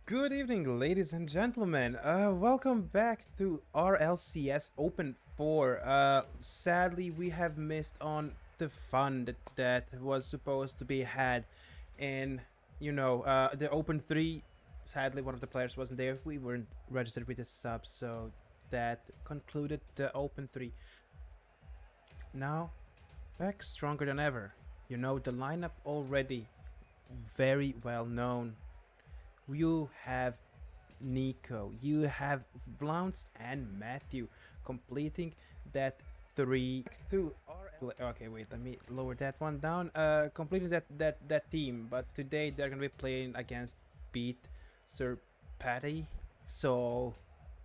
Good evening, ladies and gentlemen. Welcome back to RLCS Open 4. Sadly, we have missed on the fun that was supposed to be had in, the Open 3. Sadly, one of the players wasn't there. We weren't registered with a sub, so that concluded the Open 3. Now, back stronger than ever. You know, the lineup already very well known. You have Nico, you have Blounce and Matthew completing that 3-2. Okay, wait, let me lower that one down. Completing that team, but today they're gonna be playing against Beat Sir Patty. So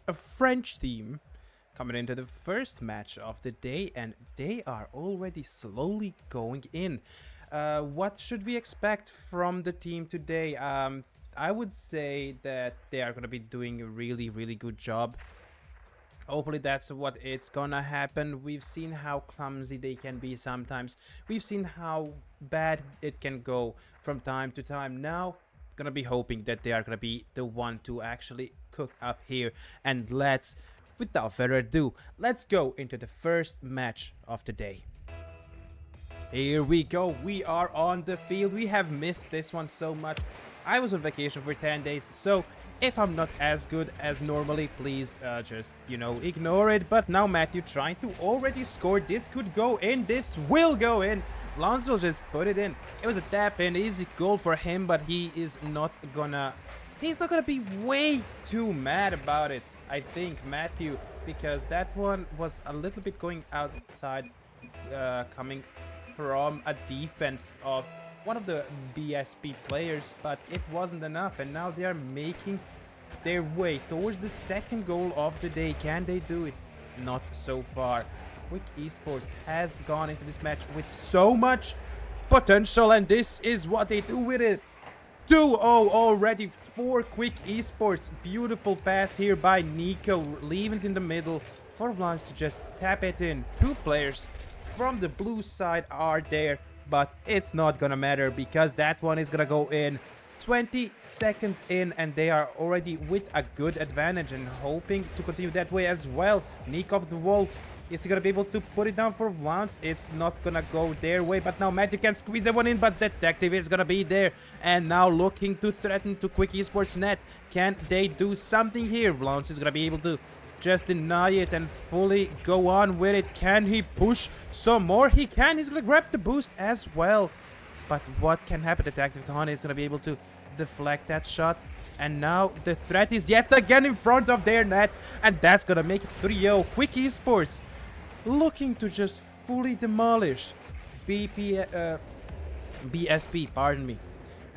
a French team coming into the first match of the day, and they are already slowly going in. What should we expect from the team today? I would say that they are gonna be doing a really good job. Hopefully that's what it's gonna happen. We've seen how clumsy they can be sometimes. We've seen how bad it can go from time to time. Now, gonna be hoping that they are gonna be the one to actually cook up here. And without further ado, let's go into the first match of the day. Here we go. We are on the field. We have missed this one so much. I was on vacation for 10 days, so if I'm not as good as normally, please just, ignore it. But now Matthew trying to already score. This could go in. This will go in. Lance will just put it in. It was a tap in. Easy goal for him, but he's not gonna be way too mad about it, I think, Matthew, because that one was a little bit going outside, coming from a defense of one of the BSP players, but it wasn't enough, and now they are making their way towards the second goal of the day. Can they do it? Not so far. Quick Esports has gone into this match with so much potential, and this is what they do with it. 2-0 already for Quick Esports. Beautiful pass here by Nico, leaving it in the middle for Blondes to just tap it in. Two players from the blue side are there, but it's not gonna matter because that one is gonna go in 20 seconds in, and they are already with a good advantage and hoping to continue that way as well. Nico of the wall, is he gonna be able to put it down for once? It's not gonna go their way, but now Matthew can squeeze that one in, but Detective is gonna be there and now looking to threaten to Quick Esports net. Can they do something here? Blounce is gonna be able to just deny it and fully go on with it. Can he push some more? He can. He's gonna grab the boost as well. But what can happen? Detective Khan is gonna be able to deflect that shot. And now the threat is yet again in front of their net. And that's gonna make it 3-0. Quick Esports looking to just fully demolish BSP, pardon me.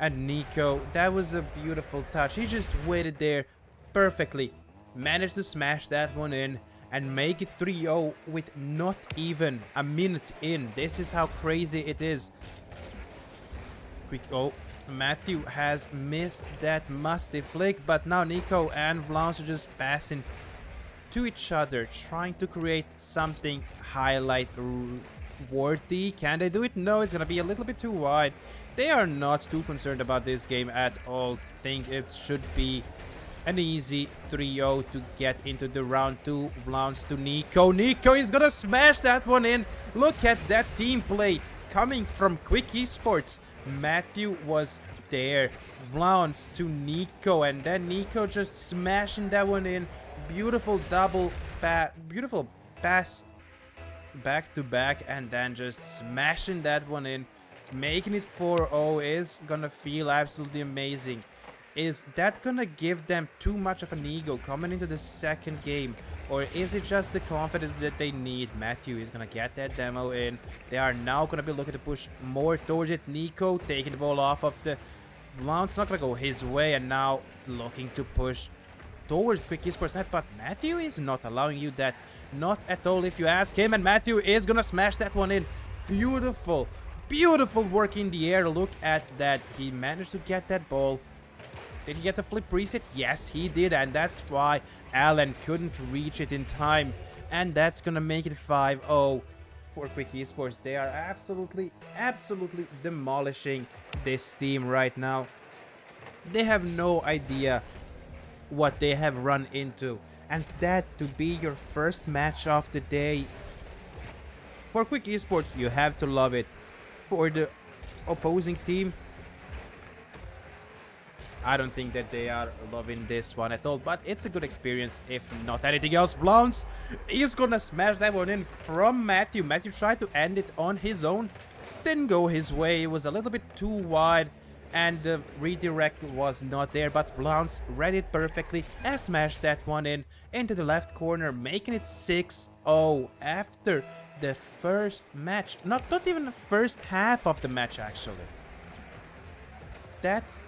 And Nico, that was a beautiful touch. He just waited there perfectly. Managed to smash that one in and make it 3-0 with not even a minute in. This is how crazy it is. Matthew has missed that musty flick, but now Nico and Blounce are just passing to each other, trying to create something highlight worthy. Can they do it? No, it's gonna be a little bit too wide. They are not too concerned about this game at all. Think it should be an easy 3-0 to get into the round 2. Blounce to Nico. Nico is gonna smash that one in. Look at that team play coming from Quick Esports. Matthew was there. Blounce to Nico, and then Nico just smashing that one in. Beautiful beautiful pass back to back, and then just smashing that one in. Making it 4-0 is gonna feel absolutely amazing. Is that gonna give them too much of an ego coming into the second game? Or is it just the confidence that they need? Matthew is gonna get that demo in. They are now gonna be looking to push more towards it. Nico taking the ball off of the Blounce, not gonna go his way, and now looking to push towards Quick Esports net, but Matthew is not allowing you that. Not at all if you ask him, and Matthew is gonna smash that one in. Beautiful work in the air. Look at that. He managed to get that ball. Did he get the flip reset? Yes, he did, and that's why Alan couldn't reach it in time. And that's gonna make it 5-0 for Quick Esports. They are absolutely demolishing this team right now. They have no idea what they have run into. And that to be your first match of the day. For Quick Esports, you have to love it. For the opposing team, I don't think that they are loving this one at all, but it's a good experience if not anything else. Blounce is gonna smash that one in from Matthew. Matthew tried to end it on his own. Didn't go his way. It was a little bit too wide and the redirect was not there, but Blounce read it perfectly and smashed that one in into the left corner, making it 6-0 after the first match. Not even the first half of the match, actually. That's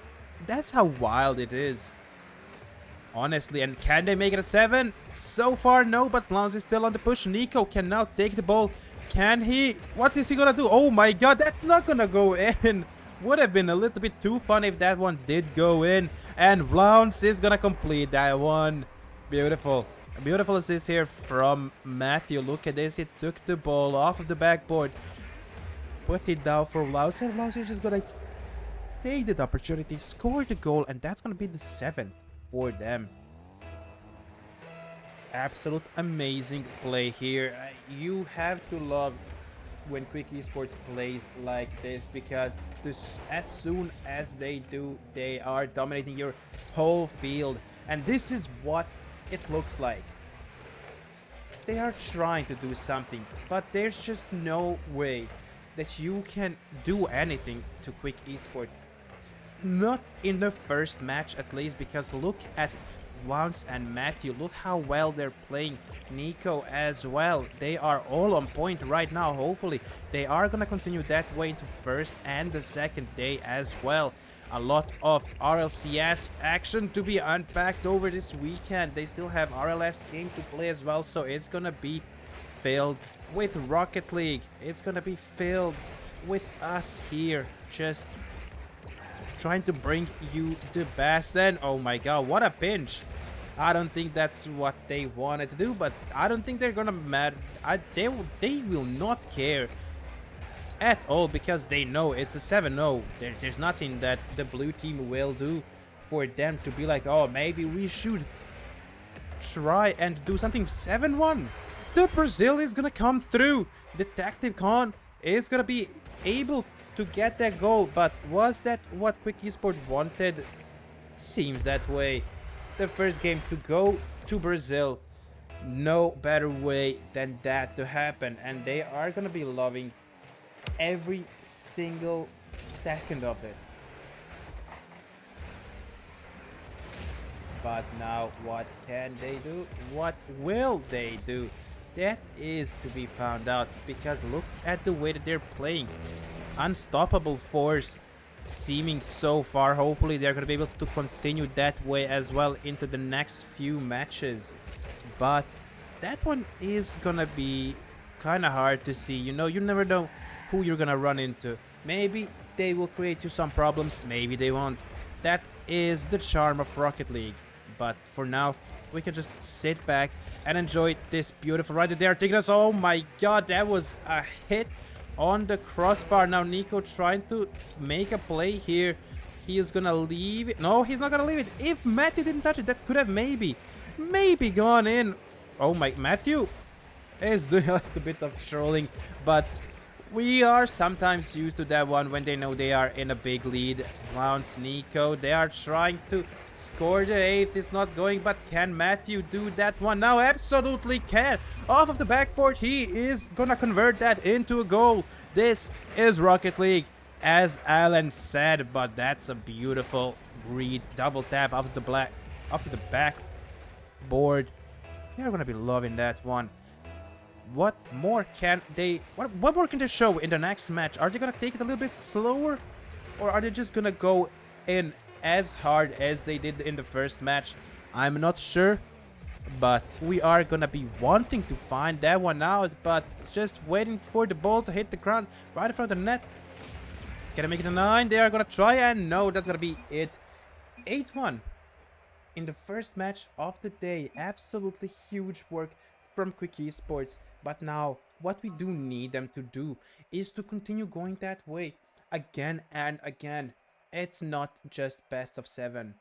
how wild it is. Honestly, and can they make it a 7? So far, no, but Blounce is still on the push. Nico can now take the ball. Can he? What is he gonna do? Oh my god, that's not gonna go in. Would have been a little bit too fun if that one did go in. And Blounce is gonna complete that one. Beautiful. A beautiful assist here from Matthew. Look at this. He took the ball off of the backboard. Put it down for Blounce. And Blounce is just gonna take the opportunity, score the goal, and that's gonna be the 7th for them. Absolute amazing play here. You have to love when Quick Esports plays like this, because as soon as they do, they are dominating your whole field, and this is what it looks like. They are trying to do something, but there's just no way that you can do anything to Quick Esports. Not in the first match, at least, because look at Blounce and Matthew. Look how well they're playing. Nico as well. They are all on point right now. Hopefully, they are gonna continue that way into first and the second day as well. A lot of RLCS action to be unpacked over this weekend. They still have RLS game to play as well, so it's gonna be filled with Rocket League. It's gonna be filled with us here, just trying to bring you the best. And oh my god, what a pinch. I don't think that's what they wanted to do, but I don't think they're gonna mad. They will not care at all, because they know it's a 7-0. There's nothing that the blue team will do for them to be like, oh, maybe we should try and do something. 7-1. The Brazil is gonna come through. Detective Khan is gonna be able to get that goal, but was that what Quick Esports wanted? Seems that way. The first game to go to Brazil, no better way than that to happen, and they are gonna be loving every single second of it. But now what can they do? What will they do? That is to be found out, because look at the way that they're playing. Unstoppable force seeming so far. Hopefully they're going to be able to continue that way as well into the next few matches. But that one is going to be kind of hard to see. You know, you never know who you're going to run into. Maybe they will create you some problems. Maybe they won't. That is the charm of Rocket League. But for now, we can just sit back and enjoy this beautiful ride that they are taking us. Oh my god, that was a hit on the crossbar. Now Nico trying to make a play here. He is gonna leave it. No, he's not gonna leave it. If Matthew didn't touch it, that could have maybe gone in. Oh my, Matthew is doing a little bit of trolling, but we are sometimes used to that one when they know they are in a big lead. Blounce, Nico, they are trying to score the 8th. It's not going, but can Matthew do that one? Now absolutely can. Off of the backboard, he is gonna convert that into a goal. This is Rocket League, as Alan said, but that's a beautiful read. Double tap off the backboard. They're gonna be loving that one. What more can they what more can they show in the next match? Are they gonna take it a little bit slower, or are they just gonna go in as hard as they did in the first match? I'm not sure, but we are gonna be wanting to find that one out. But it's just waiting for the ball to hit the ground right in front of the net. Can I make it a 9? They are gonna try, and no, that's gonna be it. 8-1 in the first match of the day. Absolutely huge work from Quick Esports. But now what we do need them to do is to continue going that way again and again. It's not just best of 7.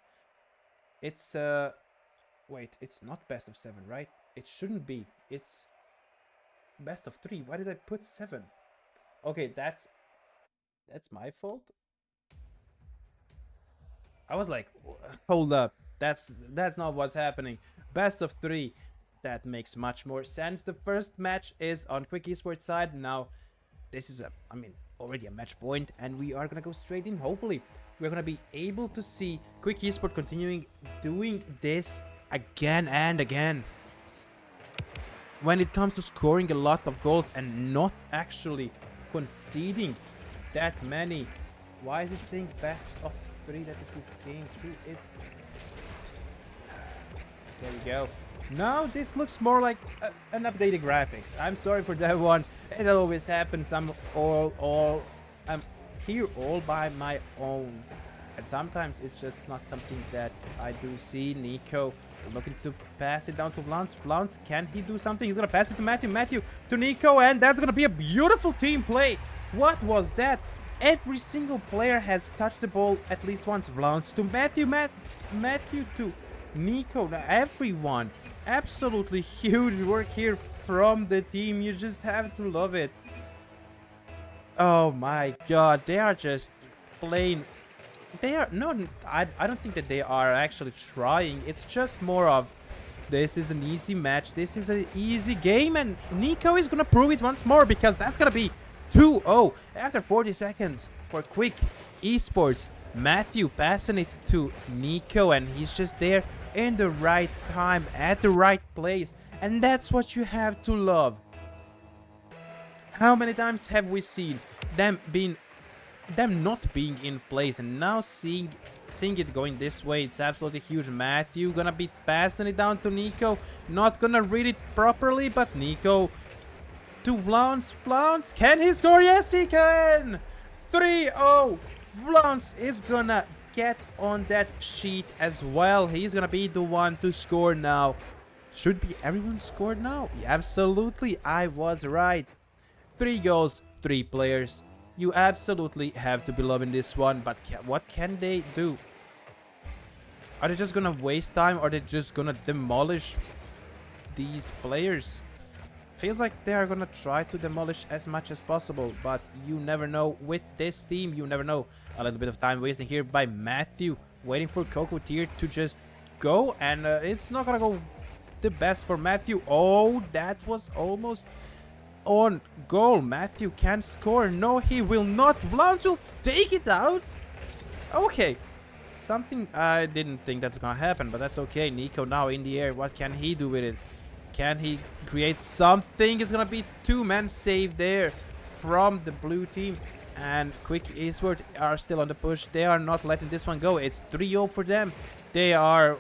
It's Wait, it's not best of 7, right? It shouldn't be. It's best of 3. Why did I put 7? Okay, that's my fault. I was like, hold up. That's not what's happening. Best of 3. That makes much more sense. The first match is on Quick Esports side. Now, this is already a match point, and we are gonna go straight in. Hopefully, we're gonna be able to see Quick Esports continuing doing this again and again. When it comes to scoring a lot of goals and not actually conceding that many. Why is it saying best of 3 that it is game 2? It's... There we go. Now this looks more like an updated graphics. I'm sorry for that one. It always happens. I'm here all by my own. And sometimes it's just not something that I do see. Nico looking to pass it down to Vlaunce. Vlaunce, can he do something? He's gonna pass it to Matthew. Matthew to Nico, and that's gonna be a beautiful team play. What was that? Every single player has touched the ball at least once. Vlaunce to Matthew. Matthew to Nico. Now, everyone. Absolutely huge work here from the team. You just have to love it. Oh my god. They are just playing. They are... No, I don't think that they are actually trying. It's just more of... This is an easy match. This is an easy game. And Nico is going to prove it once more, because that's going to be 2-0 after 40 seconds for Quick Esports. Matthew passing it to Nico, and he's just there in the right time at the right place, and that's what you have to love. How many times have we seen them not being in place, and now seeing it going this way? It's absolutely huge. Matthew gonna be passing it down to Nico, not gonna read it properly, but Nico to Vlaunce. Vlaunce, can he score? Yes, he can. 3-0. Vlaunce is gonna get on that sheet as well. He's gonna be the one to score now. Should be everyone scored now. Yeah, absolutely, I was right. 3 goals, 3 players. You absolutely have to be loving this one, but what can they do? Are they just gonna waste time, or are they just gonna demolish these players? Feels like they are gonna try to demolish as much as possible, but you never know with this team. You never know. A little bit of time wasting here by Matthew, waiting for Coco Tier to just go, and it's not gonna go the best for Matthew. Oh, that was almost on goal. Matthew can score. No, he will not. Vlaunce will take it out. Okay, something I didn't think that's gonna happen, but that's okay. Nico now in the air. What can he do with it? Can he create something? It's gonna be 2-man save there from the blue team. And Quick Esports are still on the push. They are not letting this one go. It's 3-0 for them. They are,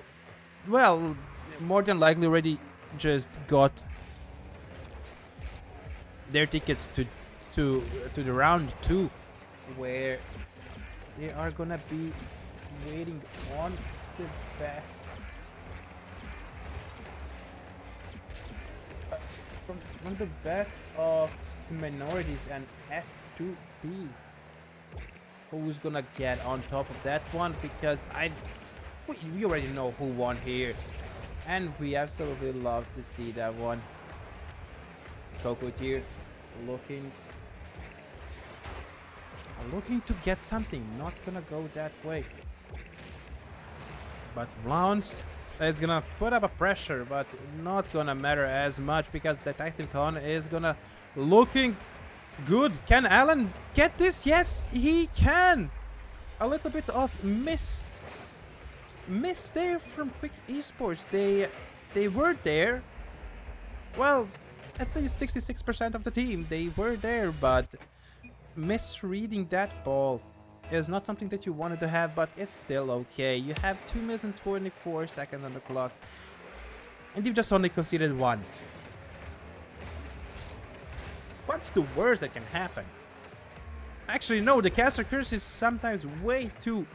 well, more than likely already just got their tickets to the round 2, where they are gonna be waiting on the best. From the best of minorities and S2P. Who's gonna get on top of that one? Because we already know who won here, and we absolutely love to see that one. Coco Tier looking to get something. Not gonna go that way. But Vlaunce, it's gonna put up a pressure, but not gonna matter as much, because Detective Con is gonna looking good. Can Alan get this? Yes, he can. A little bit of miss there from Quick Esports. They were there. Well, at least 66% of the team, they were there, but misreading that ball is not something that you wanted to have, but it's still okay. You have 2 minutes and 24 seconds on the clock, and you've just only conceded 1. What's the worst that can happen? Actually, no, the caster curse is sometimes way too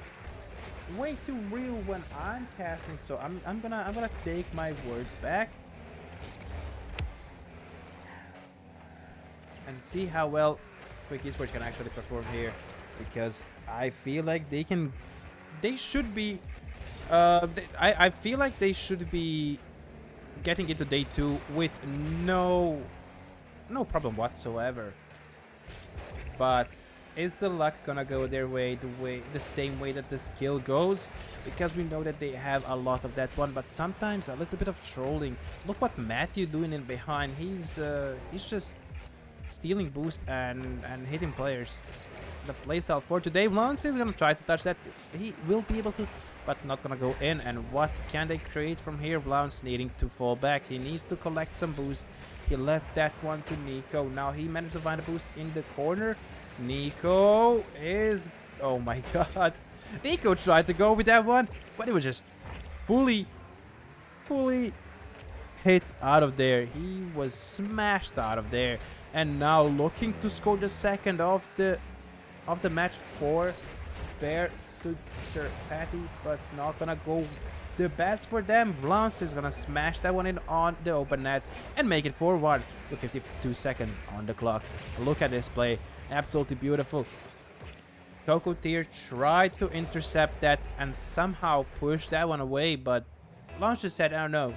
real when I'm casting, so I'm gonna take my words back and see how well Quick Esports can actually perform here, because I feel like they should be I feel like they should be getting into day 2 with no problem whatsoever. But is the luck gonna go their way the same way that the skill goes? Because we know that they have a lot of that one, but sometimes a little bit of trolling. Look what Matthew doing in behind. He's just stealing boost and hitting players. The playstyle for today, Lance is gonna try to touch that. He will be able to, but not gonna go in. And what can they create from here? Blounce needing to fall back. He needs to collect some boost. He left that one to Nico. Now he managed to find a boost in the corner. Nico is... Oh my god. Nico tried to go with that one, but it was just fully hit out of there. He was smashed out of there. And now looking to score the second of the match for Bear Suture Patties, but it's not gonna go the best for them. Blance is gonna smash that one in on the open net and make it 4-1 with 52 seconds on the clock. Look at this play. Absolutely beautiful. Coco Tier tried to intercept that and somehow push that one away, but Blance just said, I don't know.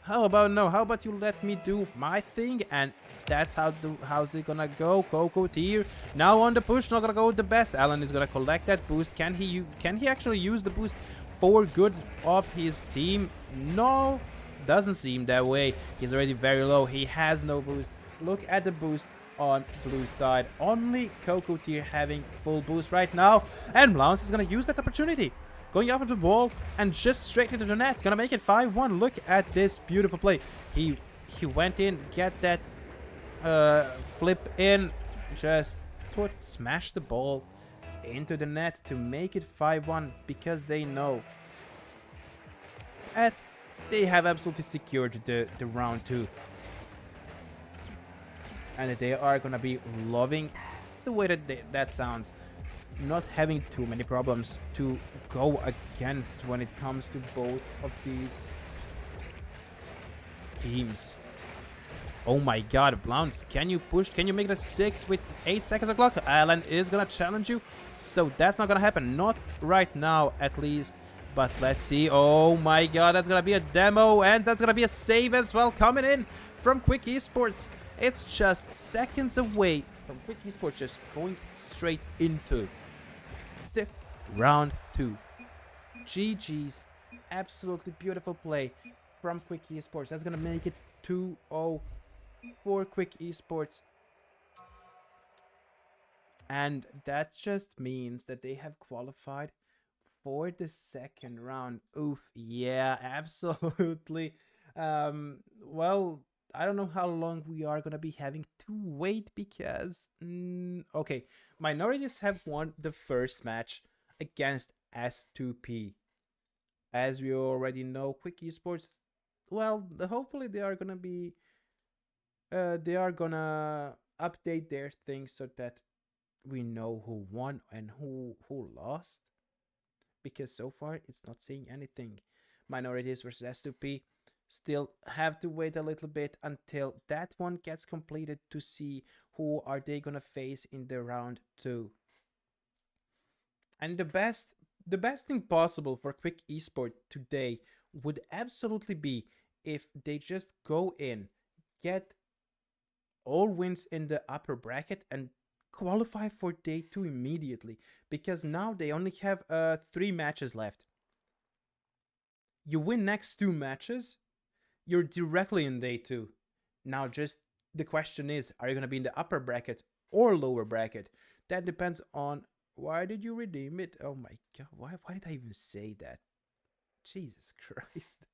How about no? How about you let me do my thing? And that's how's it gonna go. Coco Tier now on the push, not gonna go the best. Alan is gonna collect that boost. Can he actually use the boost for good of his team? No, doesn't seem that way. He's already very low. He has no boost. Look at the boost on blue side. Only Coco Tier having full boost right now, and Blance is gonna use that opportunity. Going off of the wall and just straight into the net. Gonna make it 5-1. Look at this beautiful play. He went in, get that flip in, just smash the ball into the net to make it 5-1, because they know that they have absolutely secured the round 2. And that they are gonna be loving the way that that sounds. Not having too many problems to go against when it comes to both of these teams. Oh my god, Blounce, can you push? Can you make it a 6 with 8 seconds of clock? Alan is gonna challenge you, so that's not gonna happen. Not right now, at least. But let's see. Oh my god, that's gonna be a demo, and that's gonna be a save as well coming in from Quick Esports. It's just seconds away from Quick Esports just going straight into the round 2. GG's. Absolutely beautiful play from Quick Esports. That's gonna make it 2-0 for Quick Esports. And that just means that they have qualified for the second round. Oof, yeah, absolutely. Well, I don't know how long we are gonna be having to wait, because okay, minorities have won the first match against S2P. As we already know, Quick Esports, well, hopefully they are gonna be they are gonna update their things so that we know who won and who lost, because so far it's not saying anything. Minorities versus S2P, still have to wait a little bit until that one gets completed to see who are they gonna face in the round 2. And the best thing possible for Quick Esport today would absolutely be if they just go in, get all wins in the upper bracket, and qualify for day 2 immediately, because now they only have 3 matches left. You win next 2 matches, you're directly in day 2. Now just the question is, are you going to be in the upper bracket or lower bracket? That depends on... Why did you redeem it? Oh my god, why did I even say that? Jesus Christ.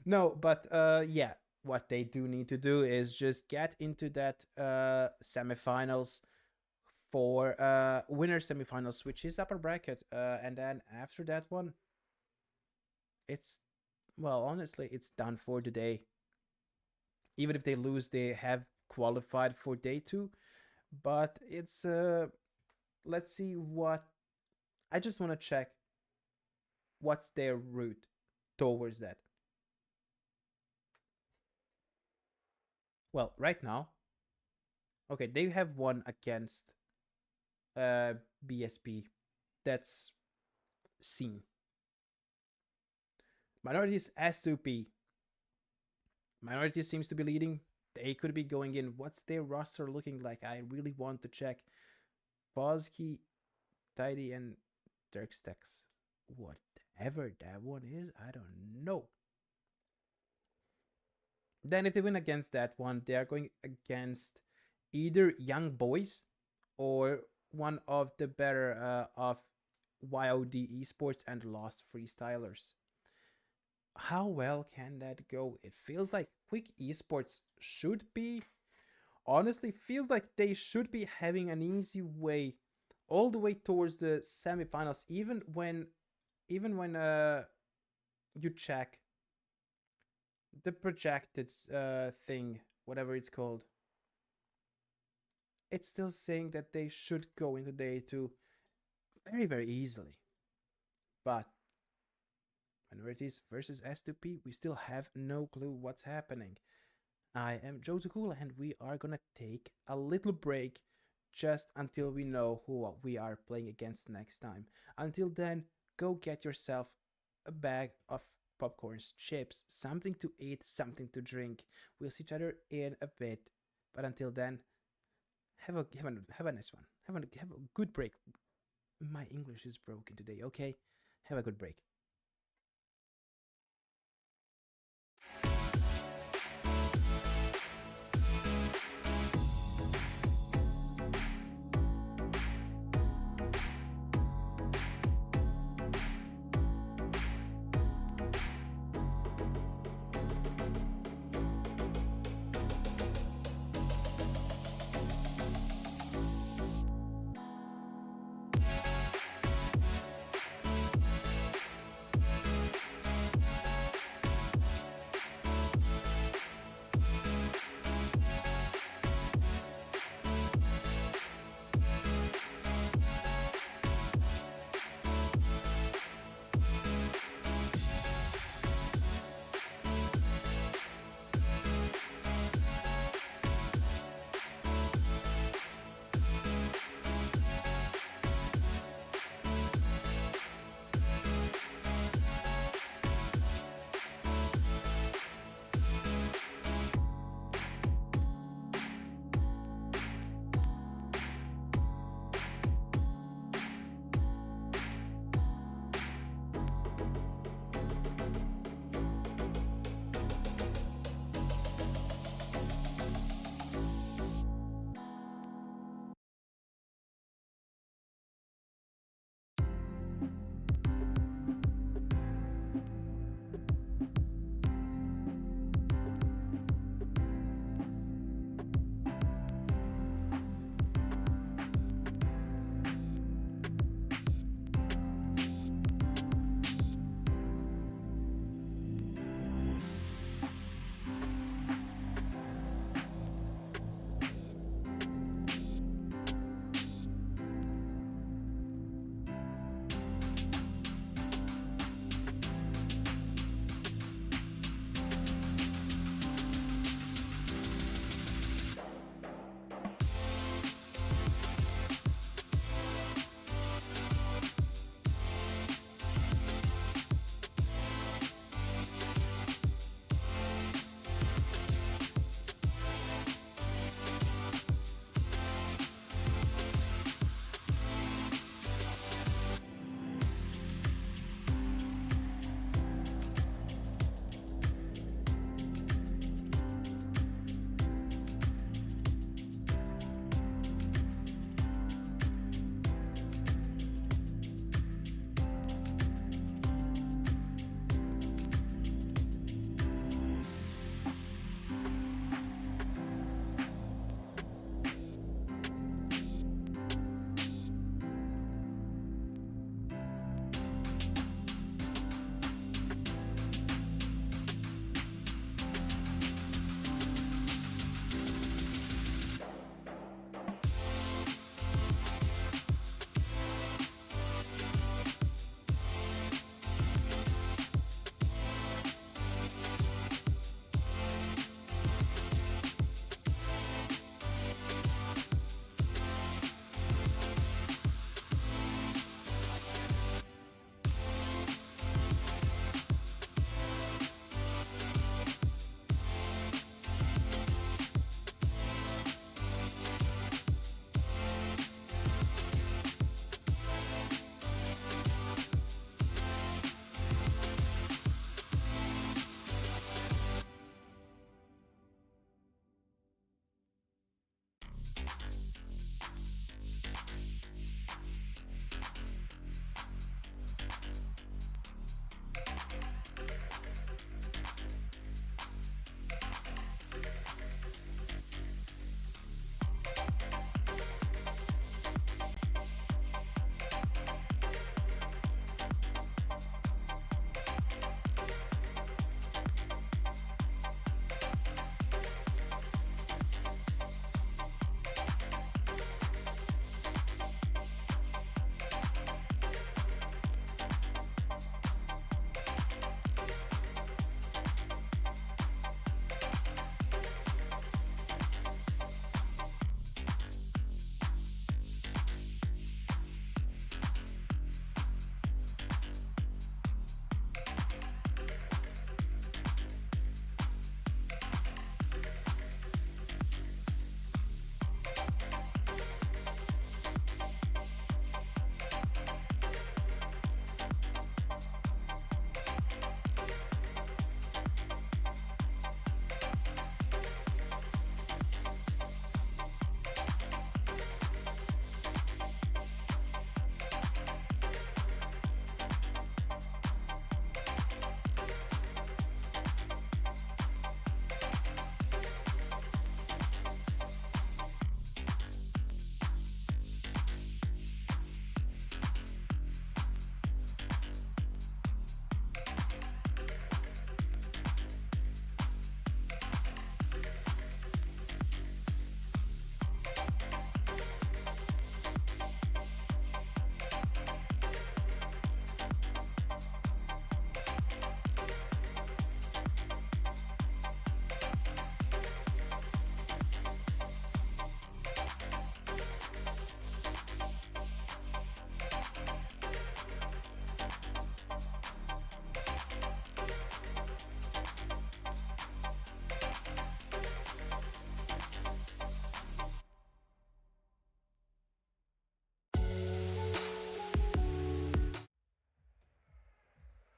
No, but yeah, what they do need to do is just get into that semifinals for winner semifinals, which is upper bracket, and then after that one, it's, well, honestly, it's done for today. Even if they lose, they have qualified for day 2, but it's let's see what... I just want to check what's their route towards that. Well, right now, okay, they have won against BSP. That's seen. Minorities S2P. Minorities seems to be leading. They could be going in. What's their roster looking like? I really want to check. Fozky, Tidy, and Dirkstex. Whatever that one is, I don't know. Then if they win against that one, they are going against either Young Boys or one of the better of YOD Esports and Lost Freestylers. How well can that go? It feels like Quick Esports should be, honestly, feels like they should be having an easy way all the way towards the semifinals, even when you check the projected thing, whatever it's called. It's still saying that they should go into day two very, very easily. But minorities versus S2P, we still have no clue what's happening. I am Joe Cool, and we are gonna take a little break just until we know who we are playing against next time. Until then, go get yourself a bag of popcorns, chips, something to eat, something to drink. We'll see each other in a bit. But until then, have a nice one. Have a good break. My English is broken today, okay? Have a good break.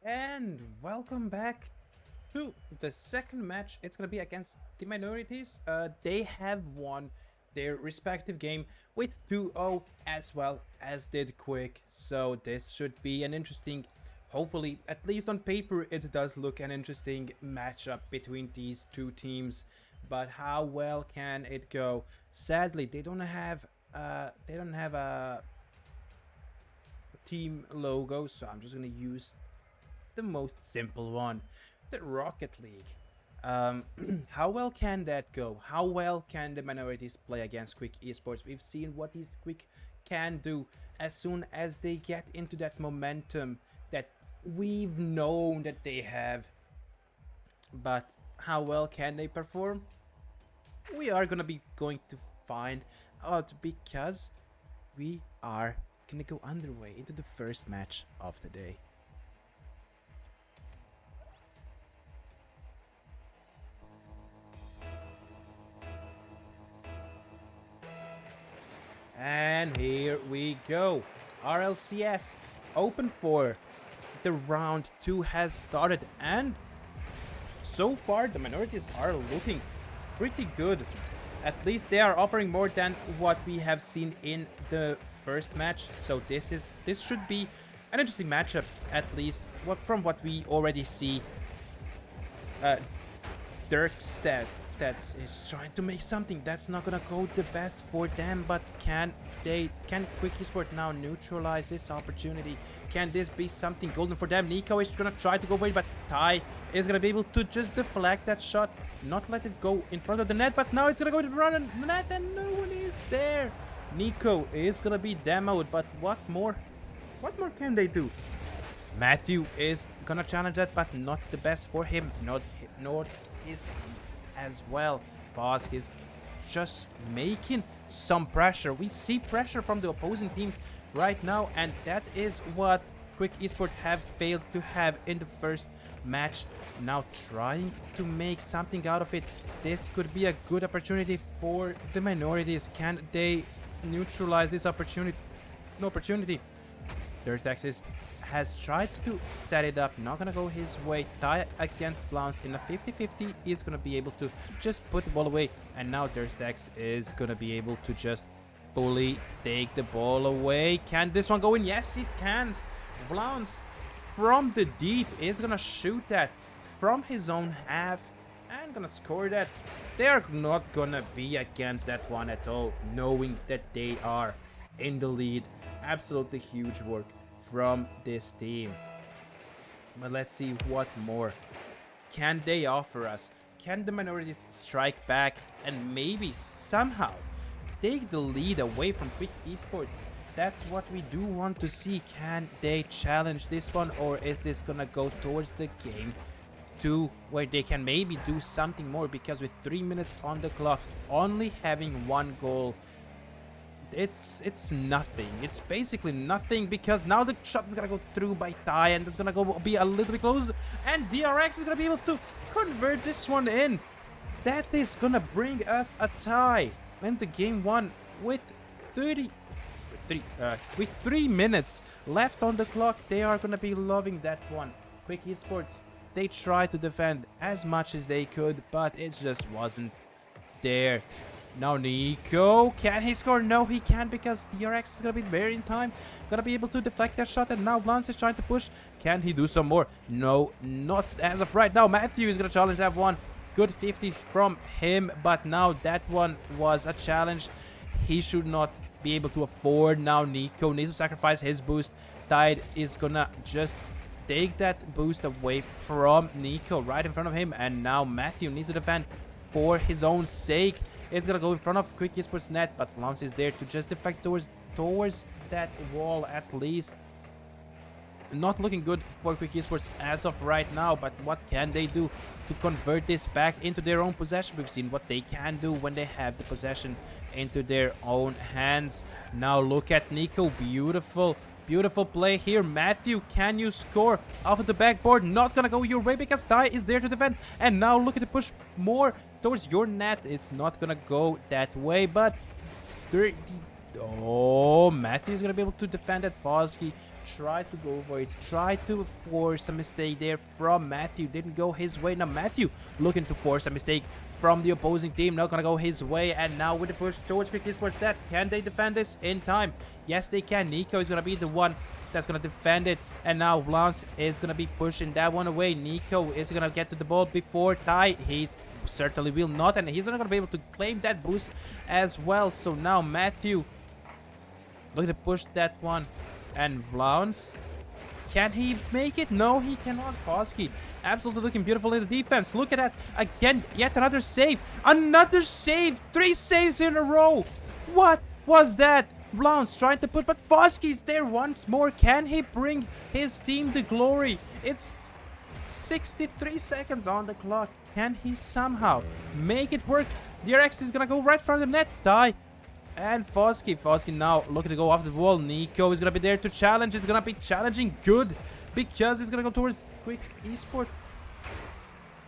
And welcome back to the second match. It's gonna be against the minorities. They have won their respective game with 2-0 as well as did Quick. So this should be an interesting, hopefully, at least on paper, it does look an interesting matchup between these two teams. But how well can it go? Sadly, they don't have a team logo, so I'm just gonna use the most simple one, the Rocket League. How well can that go? How well can the minorities play against Quick Esports? We've seen what these Quick can do as soon as they get into that momentum that we've known that they have. But how well can they perform? We are going to find out, because we are going to go underway into the first match of the day. And here we go. RLCS open for the round 2 has started, and so far the minorities are looking pretty good. At least they are offering more than what we have seen in the first match. So this should be an interesting matchup, at least from what we already see. Dirk's that's is trying to make something that's not gonna go the best for them, but can Quick Esport now neutralize this opportunity? Can this be something golden for them? Nico is gonna try to go away, but Ty is gonna be able to just deflect that shot, not let it go in front of the net, but now it's gonna go in front of the net and no one is there. Nico is gonna be demoed, but what more can they do? Matthew is gonna challenge that, but not the best for him, nor his as well. Bosk is just making some pressure. We see pressure from the opposing team right now, and that is what Quick Esport have failed to have in the first match. Now trying to make something out of it. This could be a good opportunity for the minorities. Can they neutralize this opportunity? No opportunity. Dirtex has tried to set it up, not gonna go his way. Ty against Blounce in a 50-50 is gonna be able to just put the ball away, and now Dirtex is gonna be able to just fully take the ball away. Can this one go in? Yes, it can. Blounce from the deep is gonna shoot that from his own half and gonna score that. They are not gonna be against that one at all, knowing that they are in the lead. Absolutely huge work from this team. But let's see what more can they offer us. Can the minorities strike back and maybe somehow take the lead away from Quick Esports? That's what we do want to see. Can they challenge this one, or is this gonna go towards the game 2 where they can maybe do something more? Because with 3 minutes on the clock, only having 1 goal, it's nothing. It's basically nothing, because now the shot is gonna go through by Ty, and it's gonna go be a little bit close, and DRX is gonna be able to convert this one in. That is gonna bring us a tie in the game 1 with 3 minutes left on the clock. They are gonna be loving that one. Quick Esports, they tried to defend as much as they could, but it just wasn't there. Now Nico, can he score? No, he can't, because DRX is gonna be very in time, gonna be able to deflect that shot, and now Blance is trying to push. Can he do some more? No, not as of right now. Matthew is gonna challenge that one. Good 50 from him, but now that one was a challenge he should not be able to afford. Now Nico needs to sacrifice his boost. Tide is gonna just take that boost away from Nico right in front of him, and now Matthew needs to defend for his own sake. It's gonna go in front of Quick Esports net, but Blance is there to just deflect towards that wall at least. Not looking good for Quick Esports as of right now, but what can they do to convert this back into their own possession? We've seen what they can do when they have the possession into their own hands. Now look at Nico. Beautiful play here. Matthew, can you score off of the backboard? Not gonna go your way, because Ty is there to defend. And now look at the push more towards your net. It's not gonna go that way, but oh, Matthew is gonna be able to defend that. Fosky tried to go for it, tried to force a mistake there from Matthew. Didn't go his way. Now Matthew looking to force a mistake from the opposing team. Not gonna go his way. And now with the push towards Quick Esports, that can they defend this in time? Yes, they can. Nico is gonna be the one that's gonna defend it, and now Lance is gonna be pushing that one away. Nico is gonna get to the ball before Ty. He certainly will not, and he's not gonna be able to claim that boost as well. So now Matthew looking to push that one, and Lance, can he make it? No, he cannot. Foskey absolutely looking beautiful in the defense. Look at that again, yet another save, 3 saves in a row. What was that? Lance trying to put, but Foskey's there once more. Can he bring his team the glory? It's 63 seconds on the clock. Can he somehow make it work? DRX is gonna go right from the net. Ty and Foskey. Foskey now looking to go off the wall. Nico is gonna be there to challenge. He's gonna be challenging good because he's gonna go towards Quick Esports.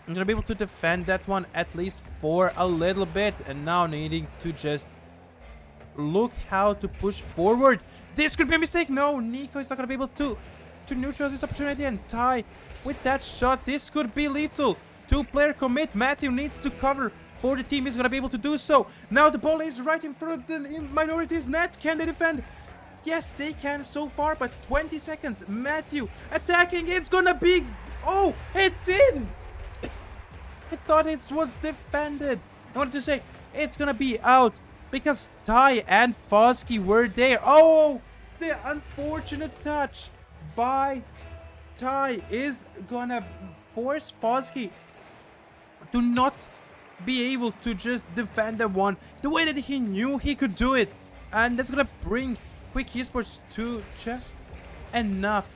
I'm gonna be able to defend that one at least for a little bit, and now needing to just look how to push forward. This could be a mistake. No, Nico is not gonna be able to neutralize this opportunity, and Ty with that shot. This could be lethal. 2-player commit. Matthew needs to cover for the team. He's gonna be able to do so. Now the ball is right in front of the minorities net. Can they defend? Yes, they can so far, but 20 seconds. Matthew attacking. It's gonna be... Oh, it's in! I thought it was defended. I wanted to say it's gonna be out because Ty and Foskey were there. Oh, the unfortunate touch by Ty is gonna force Foskey to not be able to just defend the one the way that he knew he could do it. And that's gonna bring Quick Esports to just enough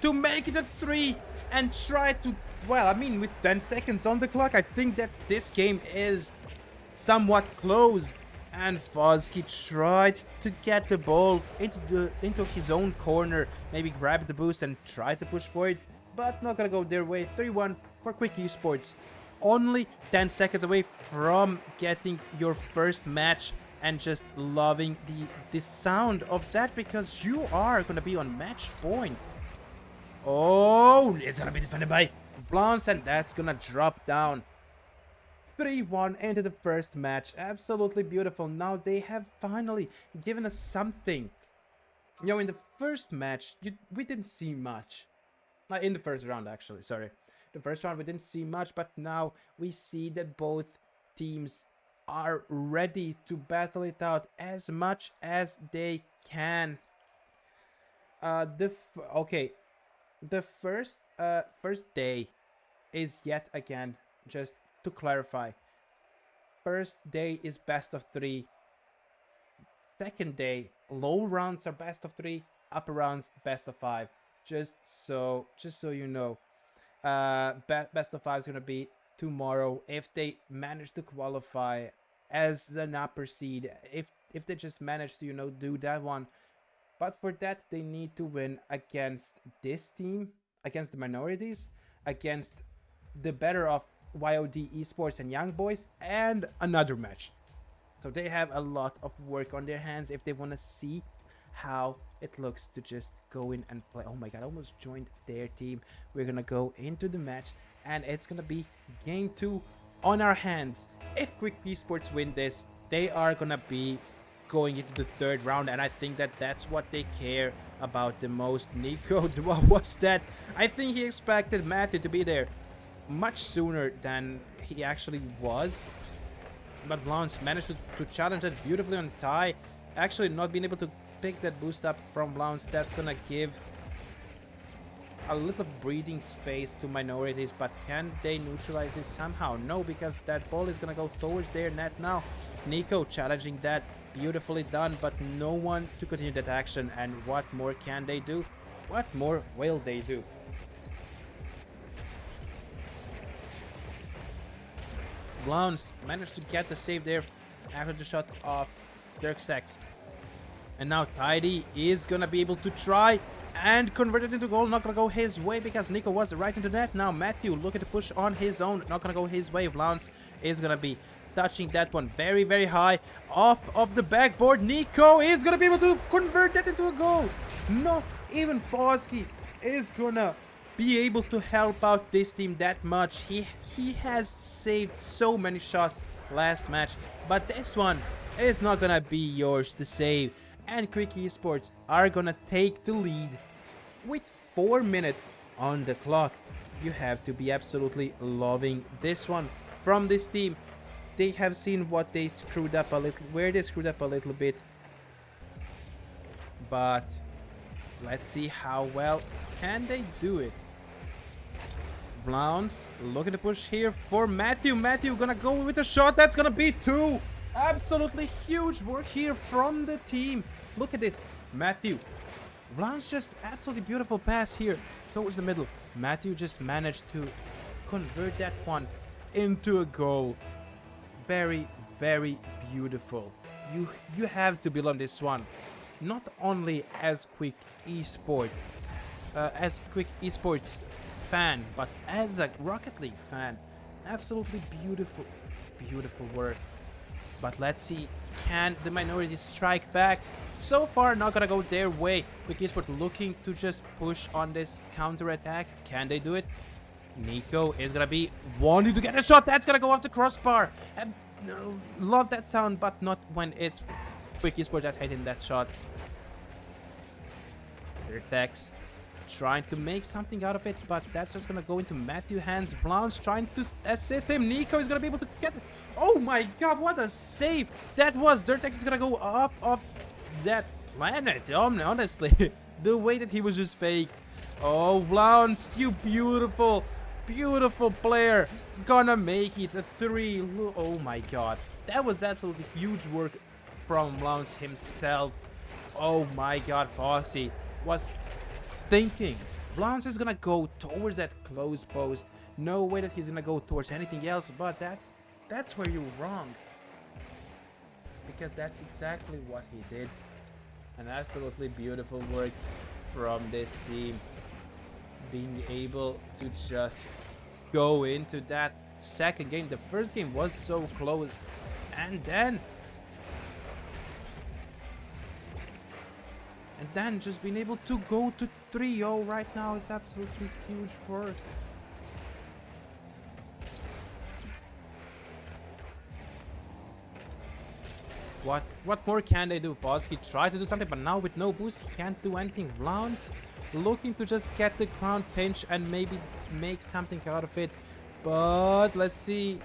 to make it a 3 and try to... Well, I mean, with 10 seconds on the clock, I think that this game is somewhat close. And Foskey tried to get the ball into his own corner, maybe grab the boost and try to push for it, but not gonna go their way. 3-1 for Quick Esports. Only 10 seconds away from getting your first match, and just loving the sound of that because you are gonna be on match point. Oh, it's gonna be defended by Blance, and that's gonna drop down. 3-1 into the first match. Absolutely beautiful. Now they have finally given us something. You know, in the first match, we didn't see much. In the first round, actually, sorry. The first round, we didn't see much, but now we see that both teams are ready to battle it out as much as they can. Okay. The first day is yet again, just to clarify, first day is best of 3. Second day, low rounds are best of 3, upper rounds best of 5. Just so you know, best of 5 is gonna be tomorrow if they manage to qualify as an upper seed. If they just manage to, you know, do that one, but for that they need to win against this team, against the minorities, against the better of YOD Esports and Young Boys, and another match. So they have a lot of work on their hands if they want to see how it looks to just go in and play. Oh my god, I almost joined their team. We're gonna go into the match, and it's gonna be game 2 on our hands. If Quick Esports win this, they are gonna be going into the 3rd round, and I think that that's what they care about the most. Nico, what was that? I think he expected Matthew to be there much sooner than he actually was, but Blance managed to challenge it beautifully on Ty. Actually not being able to pick that boost up from Blance, that's gonna give a little breathing space to minorities, but can they neutralize this somehow? No, because that ball is gonna go towards their net now. Nico challenging that, beautifully done, but no one to continue that action. And what more can they do? What more will they do? Blance managed to get the save there after the shot of Dirksex. And now Tidy is gonna be able to try and convert it into goal. Not gonna go his way because Nico was right into that. Now Matthew looking to push on his own. Not gonna go his way. Blance is gonna be touching that one very, very high off of the backboard. Nico is gonna be able to convert that into a goal. Not even Fosky is gonna be able to help out this team that much. He has saved so many shots last match, but this one is not gonna be yours to save. And Quick Esports are gonna take the lead with 4 minutes on the clock. You have to be absolutely loving this one from this team. They have seen what they screwed up a little, where they screwed up a little bit. But let's see how well can they do it. Blounce, look at the push here for Matthew. Matthew gonna go with a shot. That's gonna be 2. Absolutely huge work here from the team. Look at this. Matthew. Blounce just absolutely beautiful pass here towards the middle. Matthew just managed to convert that one into a goal. Very, very beautiful. You have to build on this one. Not only as Quick Esports fan, but as a Rocket League fan. Absolutely beautiful, beautiful work. But let's see, can the minorities strike back? So far, not gonna go their way. Quick Esports looking to just push on this counter attack. Can they do it? Nico is gonna be wanting to get a shot. That's gonna go off the crossbar. And love that sound, but not when it's Quick Esports that's hitting that shot. Vertex trying to make something out of it, but that's just gonna go into Matthew's hands. Blounce trying to assist him. Nico is gonna be able to get it. Oh my god, what a save that was. Dirtex is gonna go up that planet. Honestly, the way that he was just faked. Oh, Blounce, you beautiful, beautiful player. Gonna make it a 3. Oh my god, that was absolutely huge work from Blounce himself. Oh my god, Foxy was thinking. Blounce is gonna go towards that close post. No way that he's gonna go towards anything else, but that's where you're wrong. Because that's exactly what he did. An absolutely beautiful work from this team. Being able to just go into that second game. The first game was so close. And then just being able to go to 3-0 right now is absolutely huge work. What more can they do? Bosky tried to do something, but now with no boost, he can't do anything. Blounce looking to just get the ground pinch and maybe make something out of it. But let's see.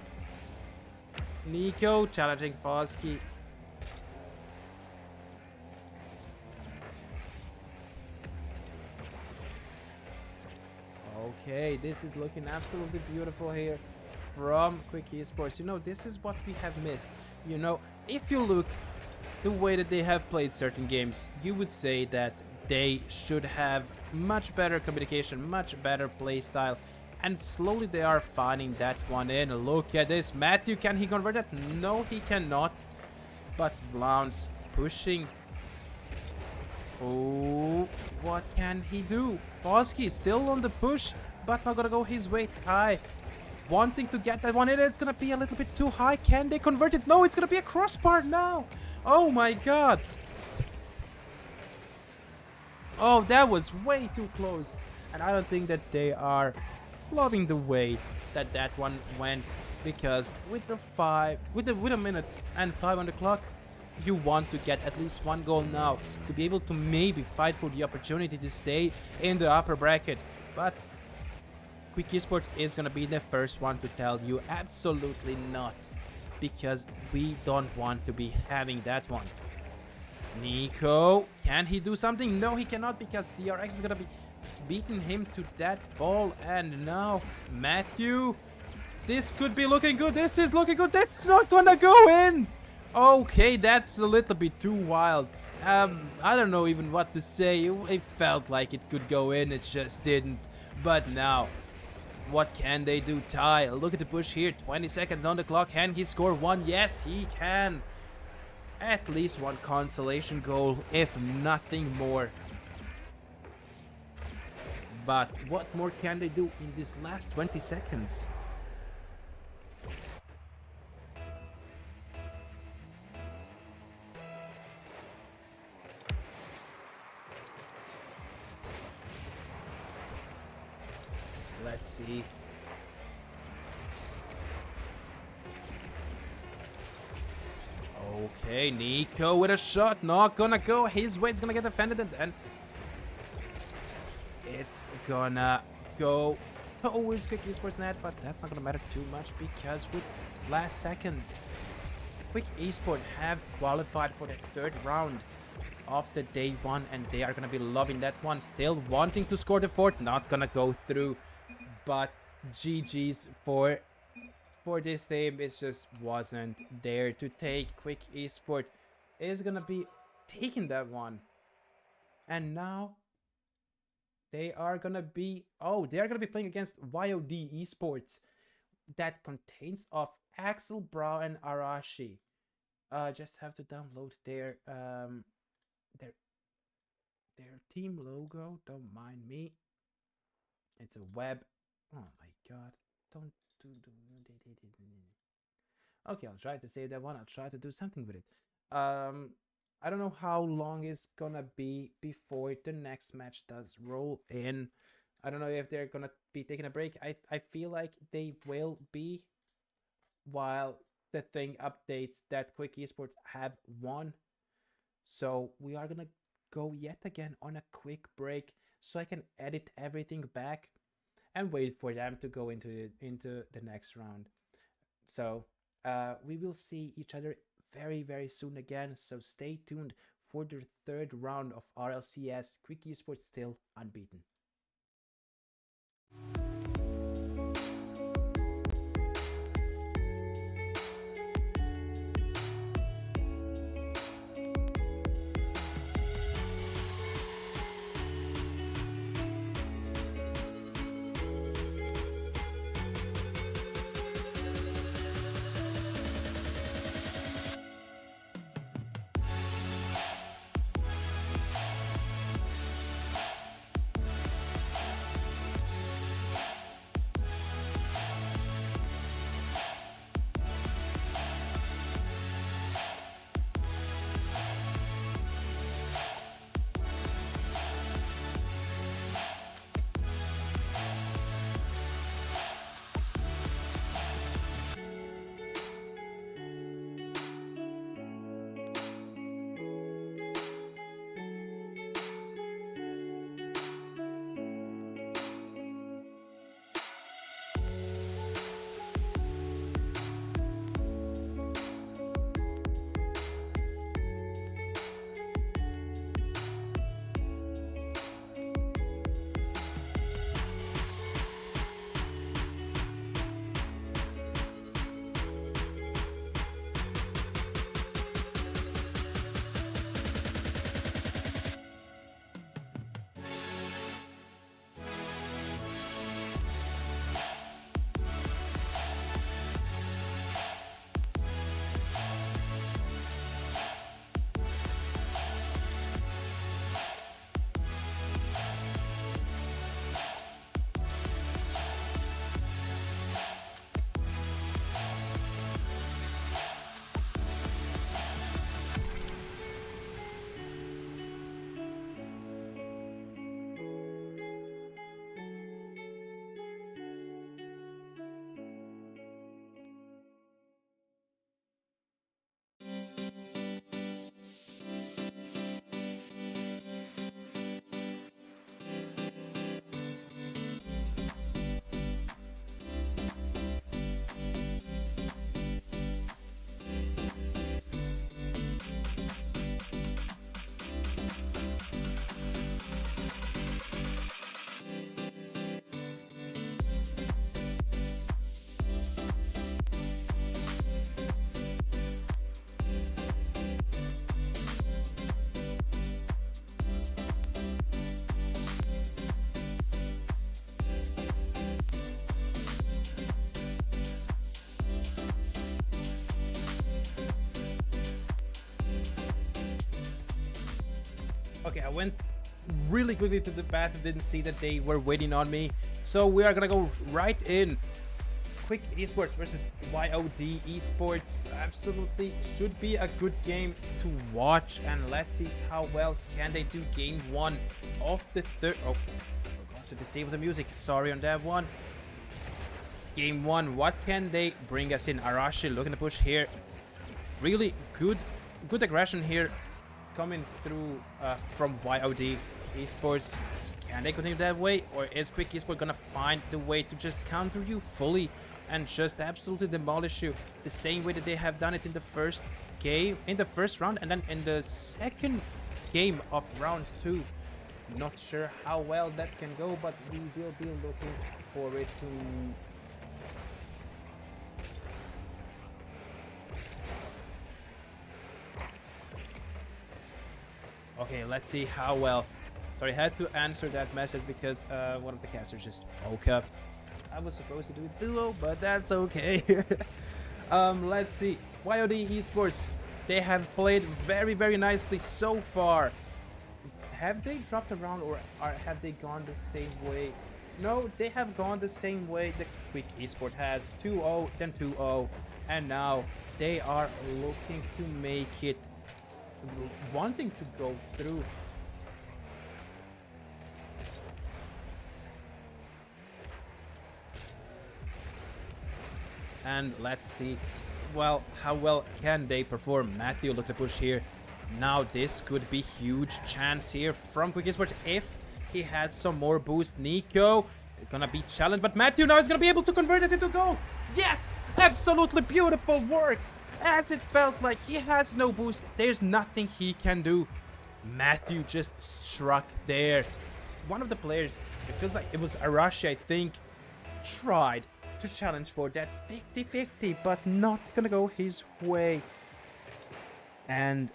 Nico challenging Bosky. Okay, this is looking absolutely beautiful here from Quick Esports. You know, this is what we have missed. You know, if you look the way that they have played certain games, you would say that they should have much better communication, much better play style, and slowly they are finding that one in. Look at this. Matthew, can he convert that? No, he cannot. But Blounce pushing. Oh, what can he do? Bosky still on the push, but not gonna go his way. Ty wanting to get that one in. It's gonna be a little bit too high. Can they convert it? No, it's gonna be a crossbar now. Oh my god. Oh, that was way too close. And I don't think that they are loving the way that that one went, because with a minute and 5 on the clock, you want to get at least one goal now to be able to maybe fight for the opportunity to stay in the upper bracket. But Quick Esports is gonna be the first one to tell you absolutely not, because we don't want to be having that one. Nico, can he do something? No, he cannot, because DRX is gonna be beating him to that ball. And now Matthew, this could be looking good. This is looking good. That's not gonna go in. Okay, that's a little bit too wild. I don't know even what to say. It felt like it could go in, it just didn't. But now, what can they do? Ty, look at the push here. 20 seconds on the clock. Can he score one? Yes, he can. At least one consolation goal, if nothing more. But what more can they do in this last 20 seconds? Let's see. Okay, Nico with a shot. Not gonna go his way. It's gonna get defended, and then it's gonna go towards Quick Esports net, but that's not gonna matter too much because with last seconds, Quick Esport have qualified for the third round of the day one, and they are gonna be loving that one. Still wanting to score the fourth, not gonna go through, but GG's for this team. It just wasn't there to take. Quick Esport is gonna be taking that one, and now they are gonna be playing against YOD Esports that contains of Axel, Bra, and Arashi. Just have to download their team logo. Don't mind me. It's a web. Oh my god. Don't do. Okay, I'll try to save that one. I'll try to do something with it. I don't know how long it's gonna be before the next match does roll in. I don't know if they're gonna be taking a break. I feel like they will be, while the thing updates that Quick Esports have won. So we are gonna go yet again on a quick break so I can edit everything back and wait for them to go into the next round. So we will see each other very, very soon again. So stay tuned for the third round of RLCS. Quick Esports still unbeaten. Okay, I went really quickly to the bathroom, didn't see that they were waiting on me. So we are gonna go right in. Quick Esports versus YOD Esports. Absolutely should be a good game to watch, and let's see how well can they do game one of the third. Oh, I forgot to disable the music. Sorry on that one. game 1. What can they bring us in? Arashi looking to push here. Really good aggression here coming through from YOD Esports. Can they continue that way, or is Quick Esports gonna find the way to just counter you fully and just absolutely demolish you the same way that they have done it in the first game, in the first round, and then in the second game of round 2? Not sure how well that can go, but we will be looking for it to. Okay, let's see how well. Sorry, I had to answer that message because one of the casters just woke up. I was supposed to do a duo, but that's okay. Let's see. YOD Esports, they have played very, very nicely so far. Have they dropped around, or have they gone the same way? No, they have gone the same way the Quick Esport has. 2-0, then 2-0, and now they are looking to make it, wanting to go through. And let's see, well, how well can they perform? Matthew look to push here. Now this could be huge chance here from Quick Esports if he had some more boost. Nico gonna be challenged, but Matthew now is gonna be able to convert it into goal. Yes, absolutely beautiful work. As it felt like he has no boost, there's nothing he can do. Matthew just struck there. One of the players, it feels like it was Arashi, I think, tried to challenge for that 50-50, but not gonna go his way. And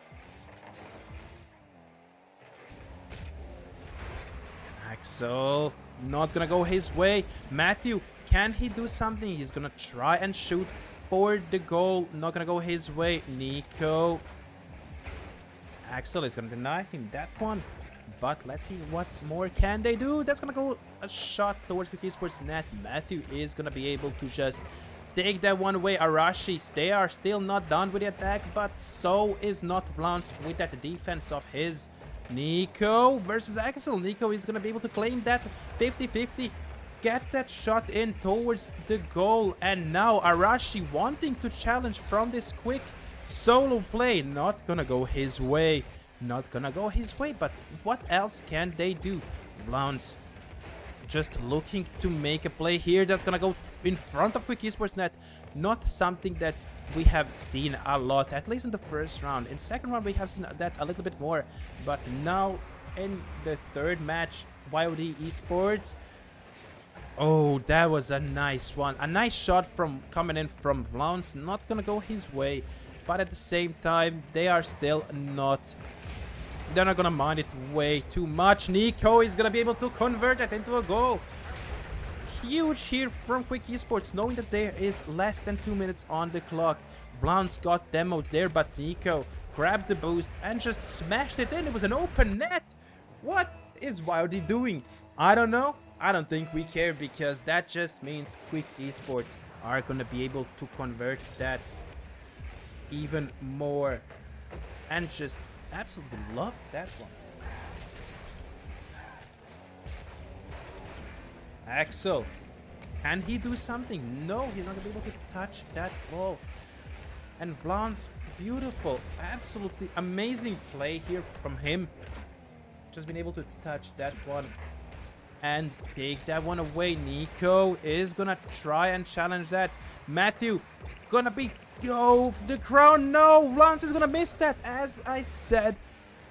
Axel, not gonna go his way. Matthew, can he do something? He's gonna try and shoot for the goal. Not gonna go his way. Nico. Axel is gonna deny him that one. But let's see what more can they do. That's gonna go a shot towards Quick Esports net. Matthew is gonna be able to just take that one away. Arashi, they are still not done with the attack, but so is not Blount with that defense of his. Nico versus Axel. Nico is gonna be able to claim that 50-50. Get that shot in towards the goal. And now Arashi wanting to challenge from this quick solo play. Not gonna go his way. Not gonna go his way, but what else can they do? Blount just looking to make a play here that's gonna go in front of Quick Esports net. Not something that we have seen a lot, at least in the first round. In second round we have seen that a little bit more, but now in the third match, YOD Esports. Oh, that was a nice one. A nice shot from coming in from Blount. Not gonna go his way, but at the same time they are still not, they're not gonna mind it way too much. Nico is gonna be able to convert it into a goal. Huge here from Quick Esports, knowing that there is less than 2 minutes on the clock. Blount's got demoed there, but Nico grabbed the boost and just smashed it in. It was an open net. What is YOD doing? I don't know. I don't think we care, because that just means Quick Esports are gonna be able to convert that even more. And just absolutely love that one. Axel, can he do something? No, he's not gonna be able to touch that ball. And Blount's beautiful, absolutely amazing play here from him. Just been able to touch that one and take that one away. Nico is gonna try and challenge that. Matthew gonna be the crown. No, Blount is gonna miss that. As I said,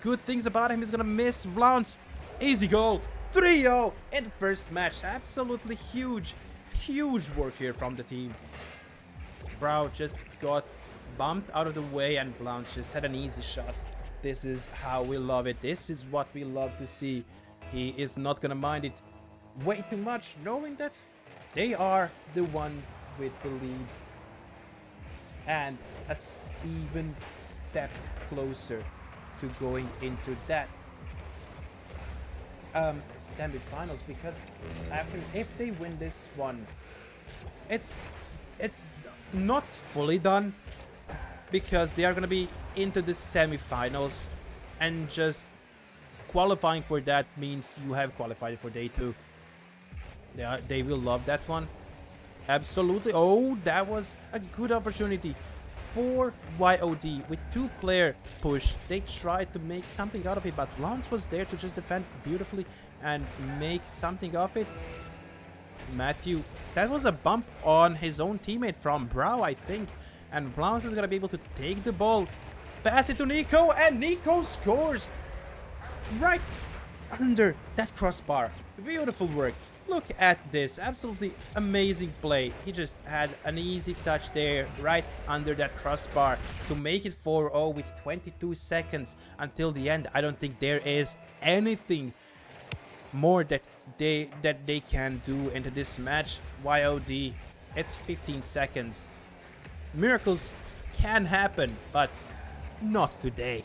good things about him is gonna miss. Blount, easy goal. 3-0 in the first match. Absolutely huge work here from the team. Brow just got bumped out of the way, and Blount just had an easy shot. This is how we love it. This is what we love to see. He is not gonna mind it way too much, knowing that they are the one with the lead and a even step closer to going into that semi-finals, because if they win this one, it's not fully done, because they are going to be into the semi-finals, and just qualifying for that means you have qualified for day 2. They will love that one. Absolutely. Oh, that was a good opportunity for YOD with two-player push. They tried to make something out of it, but Lance was there to just defend beautifully and make something of it. Matthew, that was a bump on his own teammate from Brow, I think. And Lance is going to be able to take the ball, pass it to Nico, and Nico scores right under that crossbar. Beautiful work. Look at this. Absolutely amazing play. He just had an easy touch there right under that crossbar to make it 4-0 with 22 seconds until the end. I don't think there is anything more that they can do into this match. YOD, it's 15 seconds. Miracles can happen, but not today.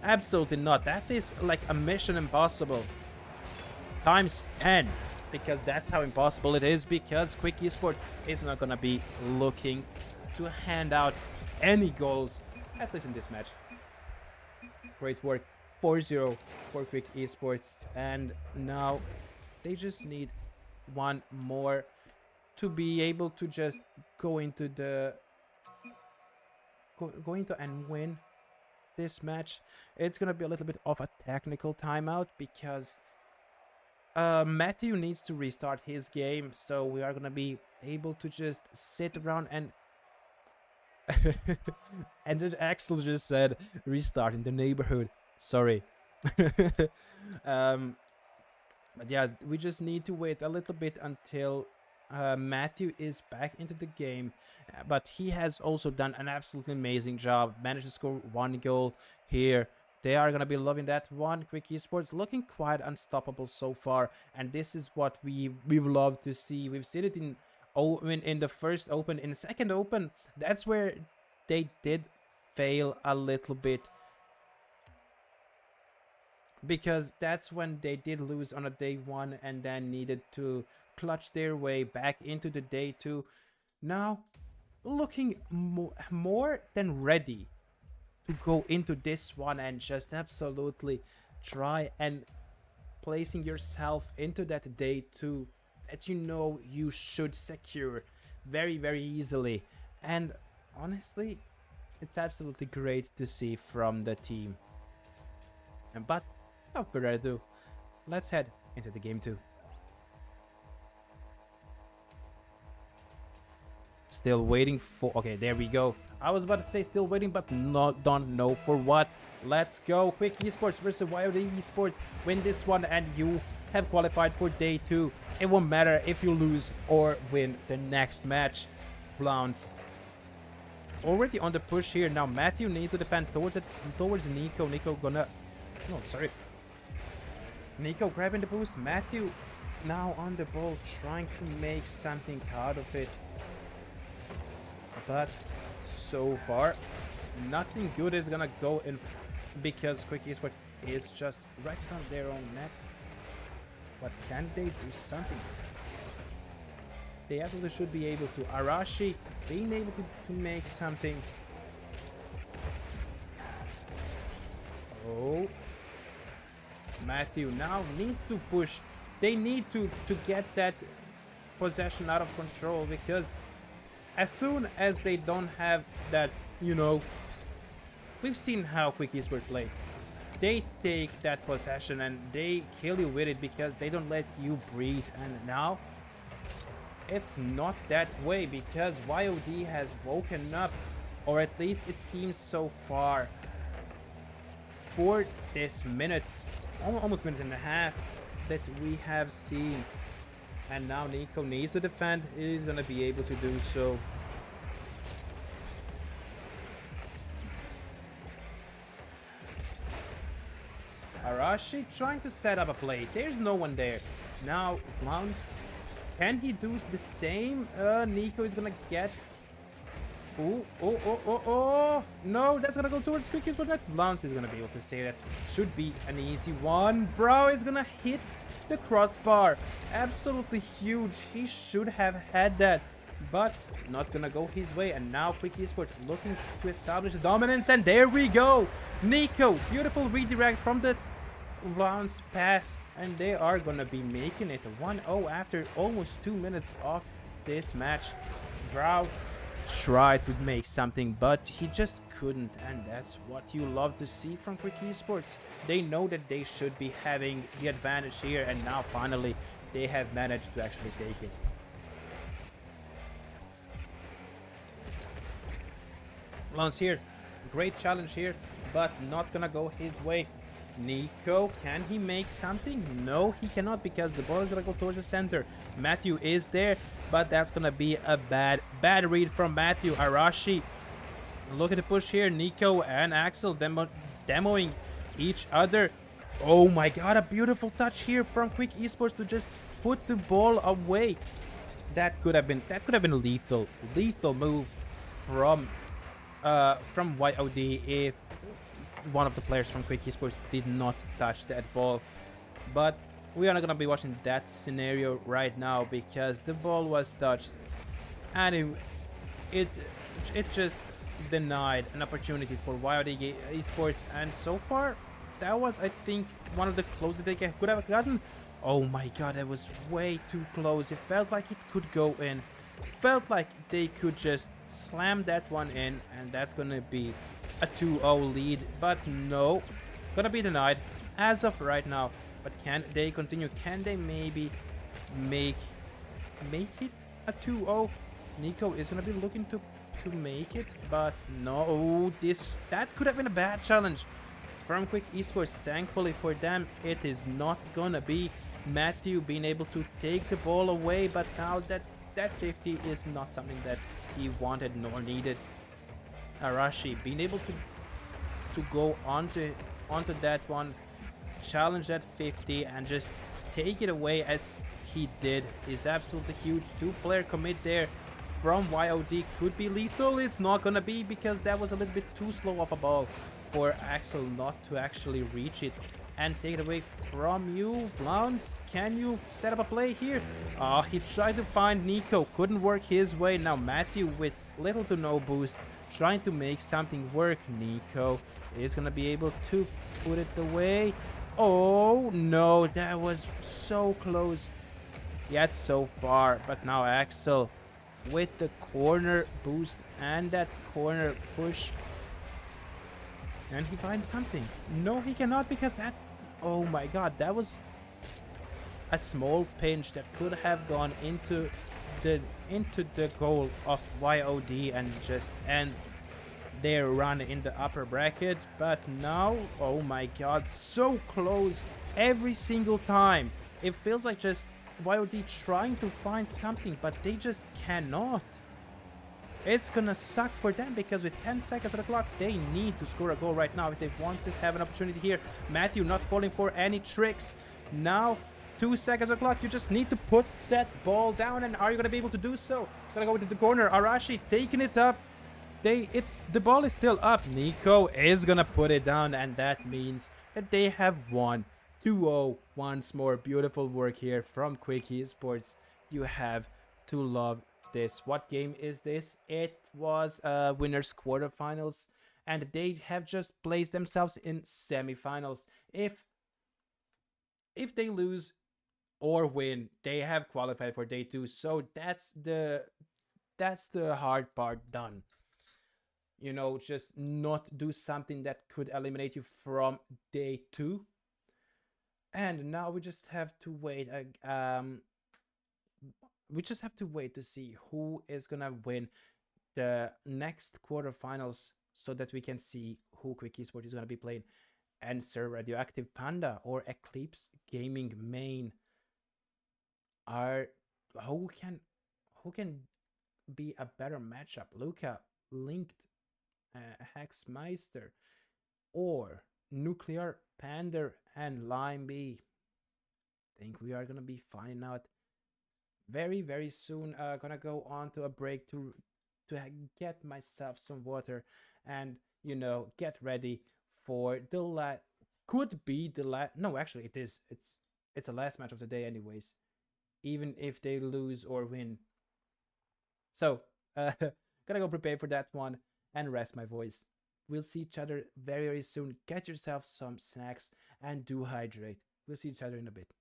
Absolutely not. That is like a mission impossible times 10, because that's how impossible it is, because Quick Esport is not gonna be looking to hand out any goals, at least in this match. Great work. 4-0 for Quick Esports, and now they just need one more to be able to just go into the and win this match. It's gonna be a little bit of a technical timeout because Matthew needs to restart his game, so we are gonna be able to just sit around and and then Axel just said restart in the neighborhood. Sorry. But yeah, we just need to wait a little bit until Matthew is back into the game. But he has also done an absolutely amazing job. Managed to score one goal here. They are going to be loving that one. Quick Esports looking quite unstoppable so far. And this is what we've loved to see. We've seen it in the first open. In the second open, that's where they did fail a little bit, because that's when they did lose on a day one and then needed to clutch their way back into the day two. Now, looking more than ready to go into this one and just absolutely try and placing yourself into that day two that you know you should secure very, very easily. And honestly, it's absolutely great to see from the team. But without further ado, let's head into the game 2. Still waiting for... Okay, there we go. I was about to say still waiting, but don't know for what. Let's go. Quick Esports versus YOD Esports. Win this one and you have qualified for day 2. It won't matter if you lose or win the next match. Clowns. Already on the push here. Now Matthew needs to defend towards Nico. Nico gonna... No, sorry. Nico grabbing the boost. Matthew now on the ball, trying to make something out of it. But so far, nothing good is gonna go in, because Quick Esports is just right on their own net. But can they do something? They absolutely should be able to. Arashi being able to make something. Oh. Matthew now needs to push. They need to get that possession out of control, because as soon as they don't have that, you know, we've seen how Quick Esports play. They take that possession and they kill you with it because they don't let you breathe. And now it's not that way, because YOD has woken up, or at least it seems so far, for this minute, almost minute and a half that we have seen. And now Nico needs to defend. He's gonna be able to do so. Arashi trying to set up a play. There's no one there. Now Clowns, can he do the same? Nico is gonna get... Oh, no, that's gonna go towards Quickies, but that Lance is gonna be able to save that. Should be an easy one. Bro is gonna hit the crossbar. Absolutely huge. He should have had that, but not gonna go his way. And now Quick Esports looking to establish dominance, and there we go. Nico, beautiful redirect from the Lance pass, and they are gonna be making it 1-0 after almost 2 minutes of this match. Brow tried to make something, but he just couldn't, and that's what you love to see from Quick Esports. They know that they should be having the advantage here, and now finally they have managed to actually take it. Lance here, great challenge here, but not gonna go his way. Nico, can he make something? No, he cannot, because the ball is gonna go towards the center. Matthew is there, but that's gonna be a bad read from Matthew. Arashi, look at the push here. Nico and Axel demoing each other. Oh my god, a beautiful touch here from Quick Esports to just put the ball away. That could have been a lethal move from YOD if one of the players from Quick Esports did not touch that ball. But we are not gonna be watching that scenario right now because the ball was touched and it just denied an opportunity for YOD Esports, and so far that was, I think, one of the closest they could have gotten. Oh my god, that was way too close. It felt like it could go in. Felt like they could just slam that one in, and that's gonna be a 2-0 lead, but no, gonna be denied as of right now. But can they continue? Can they maybe make it a 2-0? Nico is gonna be looking to make it, but no, that could have been a bad challenge from Quick Esports. Thankfully for them, it is not gonna be. Matthew being able to take the ball away, but now that 50 is not something that he wanted nor needed. Arashi being able to go onto that one, challenge that 50 and just take it away as he did is absolutely huge. 2-player commit there from YOD could be lethal. It's not gonna be, because that was a little bit too slow of a ball for Axel not to actually reach it and take it away from you. Blounce, can you set up a play here? He tried to find Nico, couldn't work his way. Now Matthew with little to no boost, trying to make something work. Nico is gonna be able to put it away. Oh no, that was so close yet so far. But now Axel with the corner boost and that corner push. And he finds something. No, he cannot, because that... Oh my god, that was a small pinch that could have gone into the goal of YOD and just end their run in the upper bracket. But now, oh my god, so close every single time. It feels like just YOD trying to find something, but they just cannot. It's gonna suck for them, because with 10 seconds on the clock, they need to score a goal right now if they want to have an opportunity here. Matthew not falling for any tricks. Now, 2 seconds on the clock, you just need to put that ball down, and are you gonna be able to do so? Gonna go into the corner. Arashi taking it up. The ball is still up. Nico is gonna put it down, and that means that they have won 2-0 once more. Beautiful work here from Quick Esports. You have to love this. What game is this? It was winners quarterfinals, and they have just placed themselves in semifinals. If they lose or win, they have qualified for day 2. So that's the hard part done. You know, just not do something that could eliminate you from day 2. And now we just have to wait. We just have to wait to see who is gonna win the next quarterfinals, so that we can see who Quick Esports is gonna be playing. Answer Radioactive Panda or Eclipse Gaming Main. Who can be a better matchup? Luca, Linked, Hexmeister, or Nuclear Panda and Lime B? Think we are gonna be finding out very, very soon. Gonna go on to a break to get myself some water and, you know, get ready for the could be the last. No, actually it is. It's the last match of the day anyways, even if they lose or win. So gotta go prepare for that one and rest my voice. We'll see each other very, very soon. Get yourself some snacks and do hydrate. We'll see each other in a bit.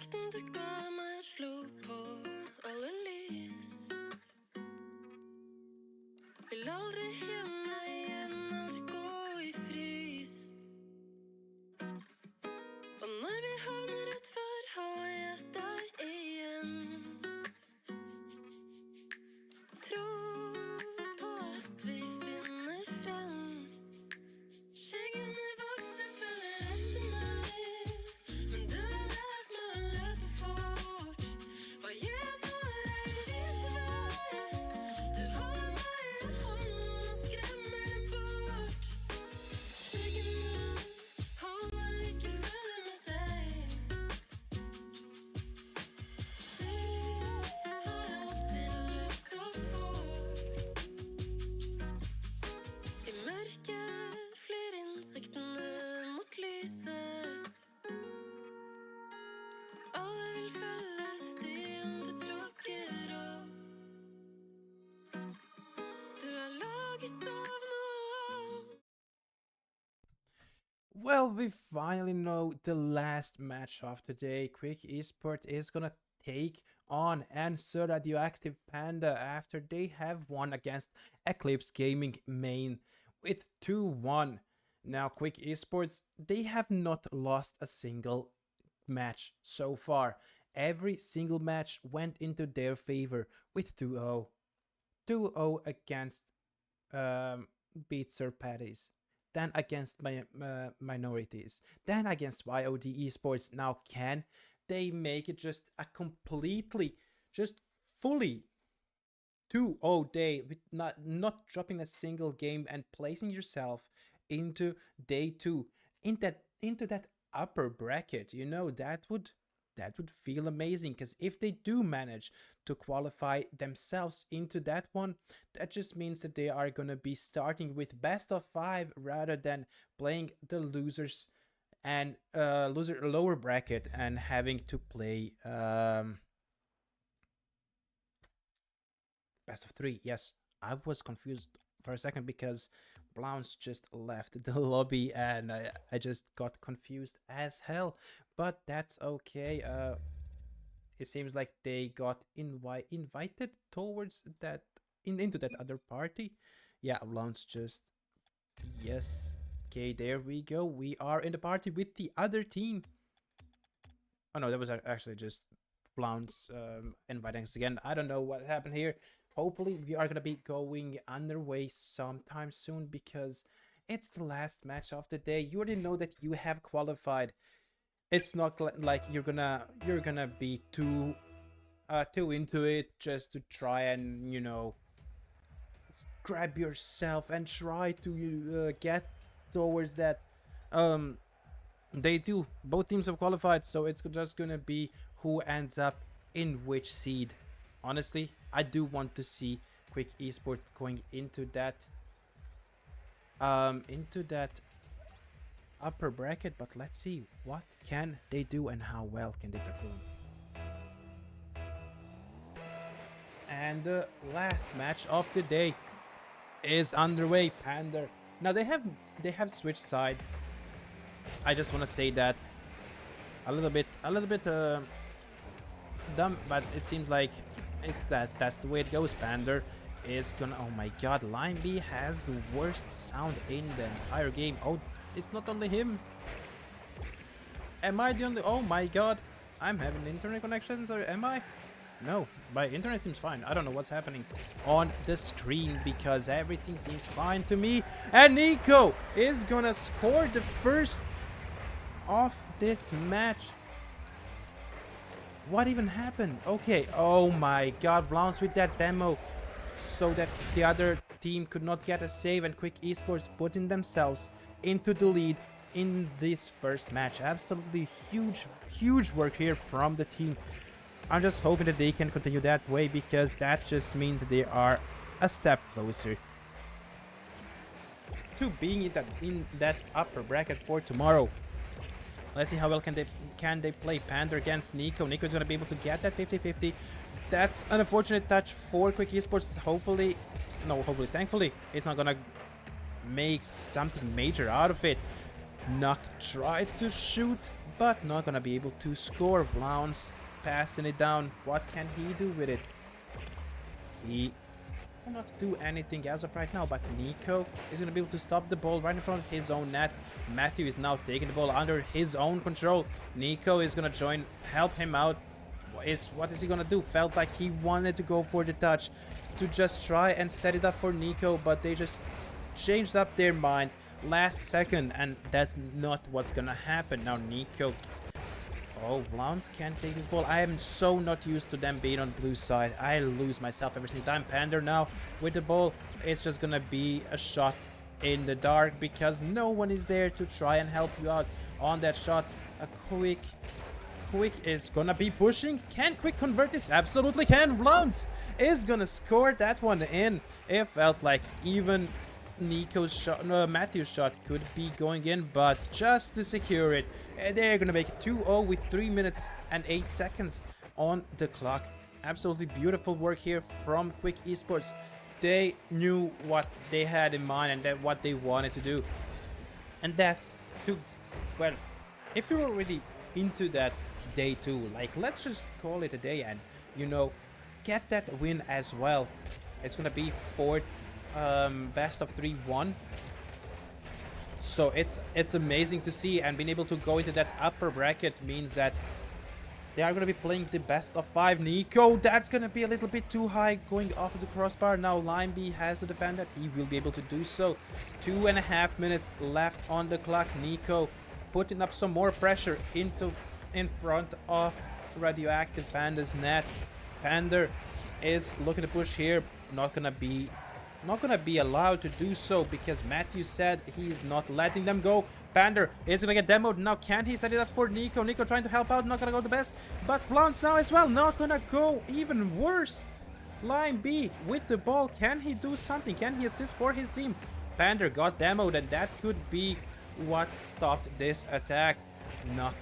Jakten du ga meg slo på alle lys. Vil aldri hjemme igjen, aldri gå i frys. Og når vi havner utfor, har jeg deg igjen. Tro på at vi finner frem. Skyggene vokser, følger etter meg. Men du har lært meg å løpe fort. Hva gjør jeg når regnet viser vei? Du holder meg i hånden og skremmer dem bort. Skyggene holder ikke følge med deg. Du har alltid løpt så fort. I mørket flyr insektene mot lyset. Alle vil følge stien du tråkker opp. Du er laget av noe. Well, we finally know the last match of the day. Quick Esport is gonna take on Answer Radioactive Panda after they have won against Eclipse Gaming main with 2-1. Now, Quick Esports, they have not lost a single match so far. Every single match went into their favor with 2-0. 2-0 against Beatser Patties, then against minorities, then against YOD Esports. Now, can they make it just a completely, just fully 2-0 day with not dropping a single game and placing yourself into day 2 into that upper bracket? You know, that would feel amazing, because if they do manage to qualify themselves into that one, that just means that they are going to be starting with best of 5 rather than playing the losers and lower bracket and having to play best of 3. Yes, I was confused for a second because Blounce just left the lobby and I just got confused as hell, but that's okay. It seems like they got invited towards that into that other party. Yeah, Blounce just, yes. Okay, there we go. We are in the party with the other team. Oh no, that was actually just Blounce inviting us again. I don't know what happened here. Hopefully we are gonna be going underway sometime soon, because it's the last match of the day. You already know that you have qualified. It's not like you're gonna be too into it just to try and, you know, grab yourself and try to get towards that. They do. Both teams have qualified, so it's just gonna be who ends up in which seed. Honestly, I do want to see Quick Esport going into that upper bracket, but let's see what can they do and how well can they perform. And the last match of the day is underway. Panda. Now they have switched sides. I just want to say that a little bit dumb, but it seems like that's the way it goes. Panda is gonna, oh my god, Line B has the worst sound in the entire game. Oh, it's not only him. Am I the only, oh my god, I'm having internet connections, or am I? No, my internet seems fine. I don't know what's happening on the screen, because everything seems fine to me. And Nico is gonna score the first of this match. What even happened? Okay, oh my god, Blounce with that demo so that the other team could not get a save, and Quick Esports putting themselves into the lead in this first match. Absolutely huge work here from the team. I'm just hoping that they can continue that way, because that just means that they are a step closer to being in that upper bracket for tomorrow. Let's see how well can they play. Panda against Nico. Nico is going to be able to get that 50-50. That's an unfortunate touch for Quick Esports. Thankfully, it's not going to make something major out of it. Nuck tried to shoot but not gonna be able to score. Blounce passing it down. What can he do with it? He cannot do anything as of right now, but Nico is going to be able to stop the ball right in front of his own net. Matthew is now taking the ball under his own control. Nico is going to join, help him out. What is he going to do? Felt like he wanted to go for the touch to just try and set it up for Nico, but they just changed up their mind last second, and that's not what's going to happen. Now Nico... Oh, Blounce can't take this ball. I am so not used to them being on blue side. I lose myself every single time. Pander now with the ball. It's just gonna be a shot in the dark because no one is there to try and help you out on that shot. A Quick is gonna be pushing. Can Quick convert this? Absolutely can. Blounce is gonna score that one in. It felt like even Nico's shot, no, Matthew's shot could be going in, but just to secure it, they're gonna make it 2-0 with 3 minutes and 8 seconds on the clock. Absolutely beautiful work here from Quick Esports. They knew what they had in mind and that what they wanted to do, and that's to, well, if you're already into that day 2, like let's just call it a day, and you know, get that win as well. It's gonna be 4th best of 3-1. So it's amazing to see, and being able to go into that upper bracket means that they are going to be playing the best of 5. Nico, that's going to be a little bit too high going off of the crossbar. Now Line B has to defend that. He will be able to do so. 2.5 minutes left on the clock. Nico putting up some more pressure in front of Radioactive Panda's net. Panda is looking to push here. Not gonna be allowed to do so because Matthew said he's not letting them go. Pander is gonna get demoed now. Can he set it up for Nico? Nico trying to help out, not gonna go the best, but Blounce now as well, not gonna go even worse. Line B with the ball. Can he do something? Can he assist for his team? Pander got demoed, and that could be what stopped this attack. Nuck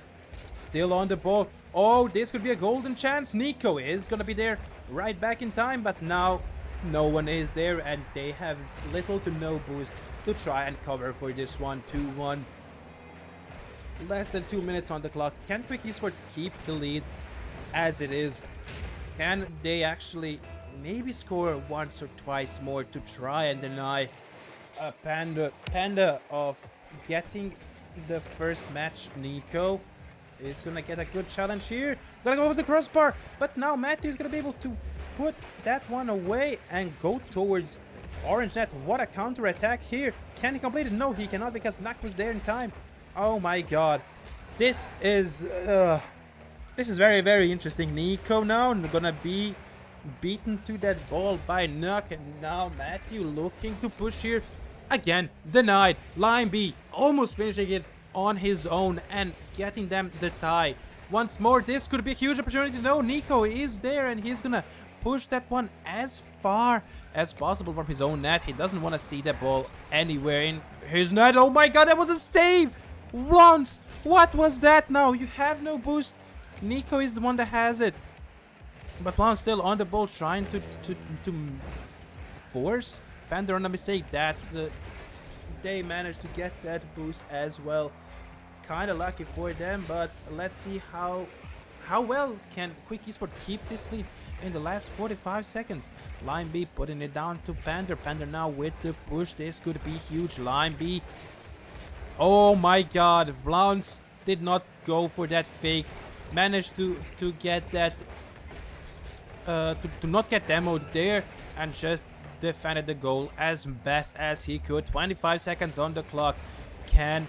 still on the ball. Oh, this could be a golden chance. Nico is gonna be there right back in time, but now no one is there, and they have little to no boost to try and cover for this one. 2-1. Less than 2 minutes on the clock. Can Quick Esports keep the lead as it is? Can they actually maybe score once or twice more to try and deny Panda of getting the first match? Nico is gonna get a good challenge here. Gonna go over the crossbar, but now Matthew's gonna be able to put that one away and go towards orange net. What a counter attack here. Can he complete it? No, he cannot because Nak was there in time. Oh my god. This is very, very interesting. Nico now gonna be beaten to that ball by Nuck, and now Matthew looking to push here. Again, denied. Line B almost finishing it on his own and getting them the tie. Once more, this could be a huge opportunity. No, Nico is there, and he's gonna push that one as far as possible from his own net. He doesn't want to see that ball anywhere in his net. Oh my god, that was a save! Once, what was that now? You have no boost. Nico is the one that has it, but Blonde still on the ball, trying to force Panda on a mistake. That's they managed to get that boost as well. Kind of lucky for them, but let's see how well can Quick Esport keep this lead in the last 45 seconds. Line B putting it down to Panda. Panda now with the push. This could be huge. Line B. Oh my god, Blounce did not go for that fake. Managed to get that to not get demoed there, and just defended the goal as best as he could. 25 seconds on the clock. Can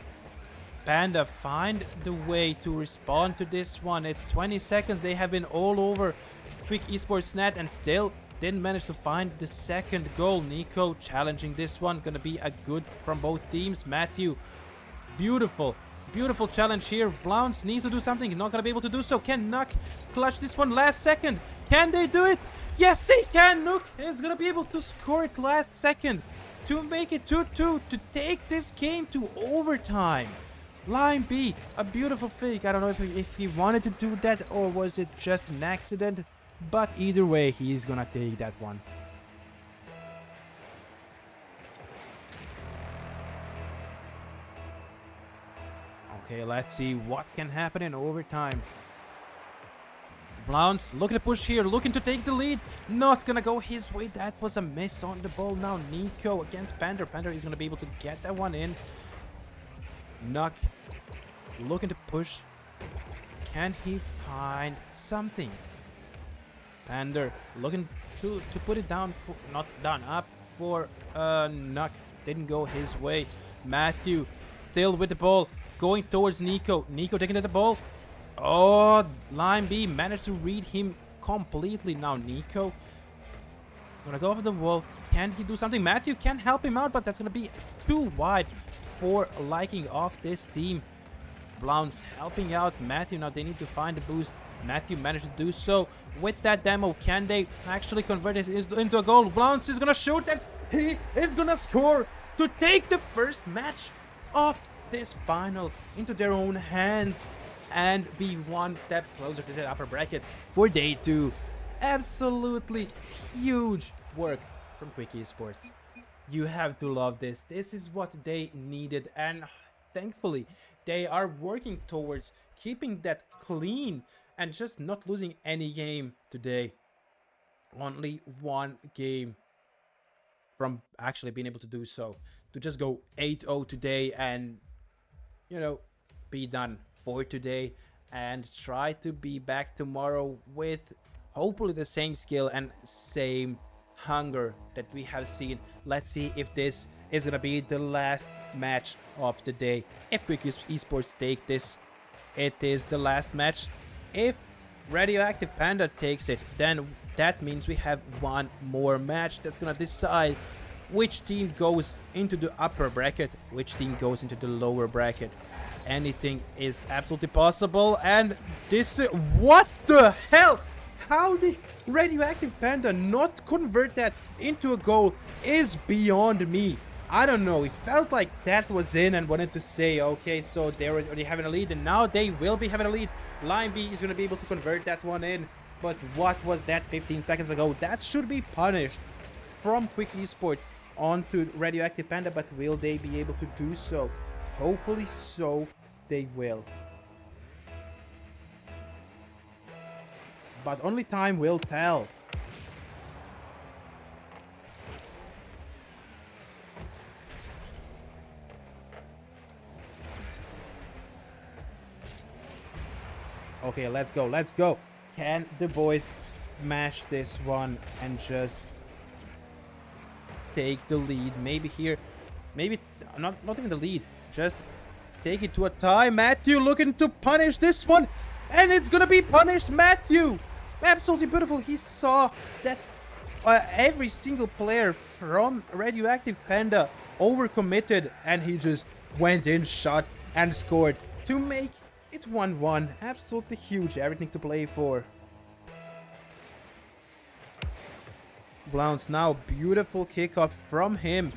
Panda find the way to respond to this one? It's 20 seconds. They have been all over Quick Esports net and still didn't manage to find the second goal. Nico challenging this one. Gonna be a good from both teams. Matthew, beautiful challenge here. Blounce needs to do something. Not gonna be able to do so. Can Nuck clutch this one last second? Can they do it? Yes, they can. Nuck is gonna be able to score it last second to make it 2-2 to take this game to overtime. Line B, a beautiful fake. I don't know if he wanted to do that or was it just an accident, but either way, he's gonna take that one. Okay, let's see what can happen in overtime. Browns looking to push here, looking to take the lead. Not gonna go his way. That was a miss on the ball. Now Nico against Panda. Panda is gonna be able to get that one in. Nuck looking to push. Can he find something? Panda looking to put it down, for, not down, up for Nuck. Didn't go his way. Matthew still with the ball, going towards Nico. Nico taking the ball. Oh, line B managed to read him completely. Now Nico gonna go over the wall. Can he do something? Matthew can help him out, but that's gonna be too wide for liking of this team. Browns helping out Matthew. Now they need to find the boost. Matthew managed to do so with that demo. Can they actually convert this into a goal? Browns is gonna shoot and he is gonna score to take the first match of this finals into their own hands and be one step closer to the upper bracket for day 2. Absolutely huge work from Quick Esports. You have to love this. This is what they needed, and thankfully they are working towards keeping that clean and just not losing any game today. Only one game from actually being able to do so. To just go 8-0 today and, you know, be done for today and try to be back tomorrow with hopefully the same skill and same hunger that we have seen. Let's see if this is gonna be the last match of the day. If Quick Esports take this, it is the last match. If Radioactive Panda takes it, then that means we have one more match that's gonna decide which team goes into the upper bracket, which team goes into the lower bracket. Anything is absolutely possible, and this is, what the hell? How did Radioactive Panda not convert that into a goal is beyond me. I don't know, it felt like that was in and wanted to say, okay, so they're already having a lead and now they will be having a lead. Line B is going to be able to convert that one in, but what was that 15 seconds ago? That should be punished from Quick Esport onto Radioactive Panda, but will they be able to do so? Hopefully so, they will. But only time will tell. Okay, let's go, let's go. Can the boys smash this one and just take the lead? Maybe here, maybe not even the lead, just take it to a tie. Matthew looking to punish this one, and it's gonna be punished. Matthew, absolutely beautiful. He saw that every single player from Radioactive Panda overcommitted, and he just went in, shot, and scored to make it 1-1. Absolutely huge. Everything to play for. Blounce now. Beautiful kickoff from him.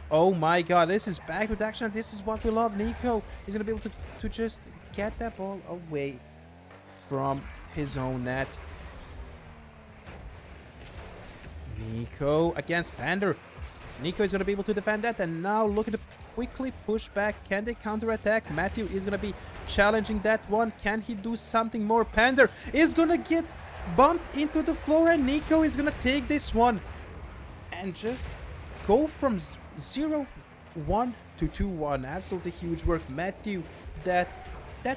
Oh my god, this is back with action. This is what we love. Nico is going to be able to just get that ball away from his own net. Nico against Pander. Nico is going to be able to defend that, and now looking to quickly push back. Can they counter-attack? Matthew is going to be challenging that one. Can he do something more? Pander is going to get bumped into the floor, and Nico is going to take this one and just go from 0-1 to 2-1. Absolutely huge work. Matthew, that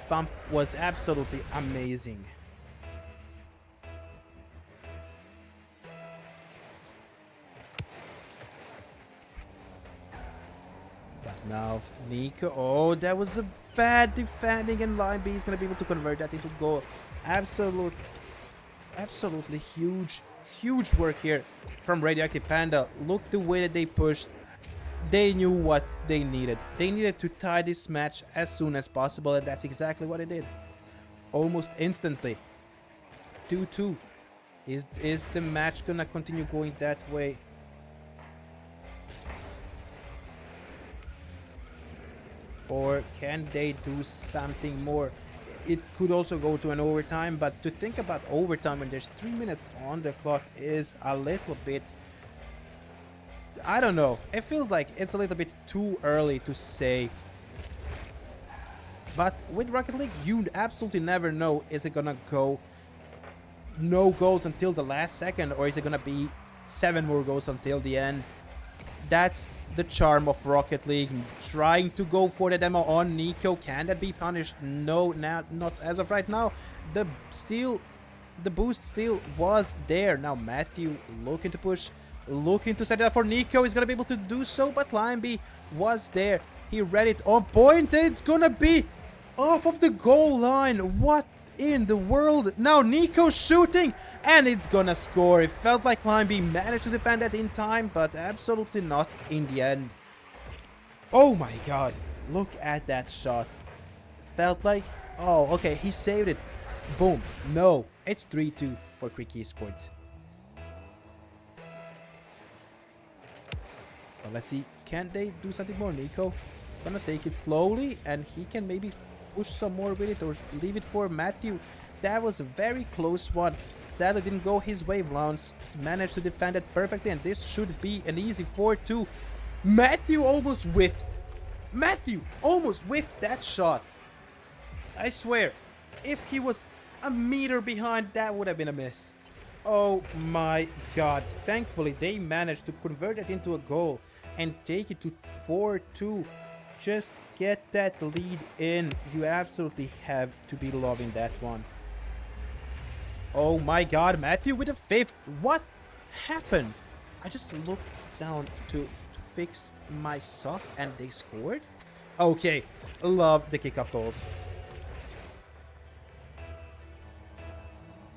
bump was absolutely amazing. But now Nico, oh, that was a bad defending, and Line B is going to be able to convert that into goal. Absolutely huge work here from Radioactive Panda. Look the way that they pushed. They knew what they needed. They needed to tie this match as soon as possible, and that's exactly what they did. Almost instantly. 2-2. Is the match gonna continue going that way? Or can they do something more? It could also go to an overtime, but to think about overtime when there's 3 minutes on the clock is a little bit, I don't know. It feels like it's a little bit too early to say But with Rocket League, you absolutely never know, is it gonna go no goals until the last second, or is it gonna be 7 more goals until the end? That's the charm of Rocket League. Trying to go for the demo on Nico. Can that be punished? No, not as of right now. The boost still was there. Now Matthew looking to push, looking to set it up for Nico. He's gonna be able to do so, but Limeby was there. He read it on point. It's gonna be off of the goal line. What in the world? Now Nico shooting, and it's gonna score. It felt like Limeby managed to defend that in time, but absolutely not in the end. Oh my god, look at that shot. Felt like, oh, okay, he saved it. Boom. No, it's 3-2 for Quick Esports. But let's see, can they do something more? Nico gonna take it slowly, and he can maybe push some more with it or leave it for Matthew. That was a very close one. Sadly didn't go his way. Blounce managed to defend it perfectly, and this should be an easy 4-2. Matthew almost whiffed. Matthew almost whiffed that shot. I swear, if he was a meter behind, that would have been a miss. Oh my god. Thankfully, they managed to convert it into a goal and take it to 4-2. Just get that lead in. You absolutely have to be loving that one. Oh my god, Matthew with a 5th. What happened? I just looked down to fix my sock and they scored? Okay, love the kick-up goals.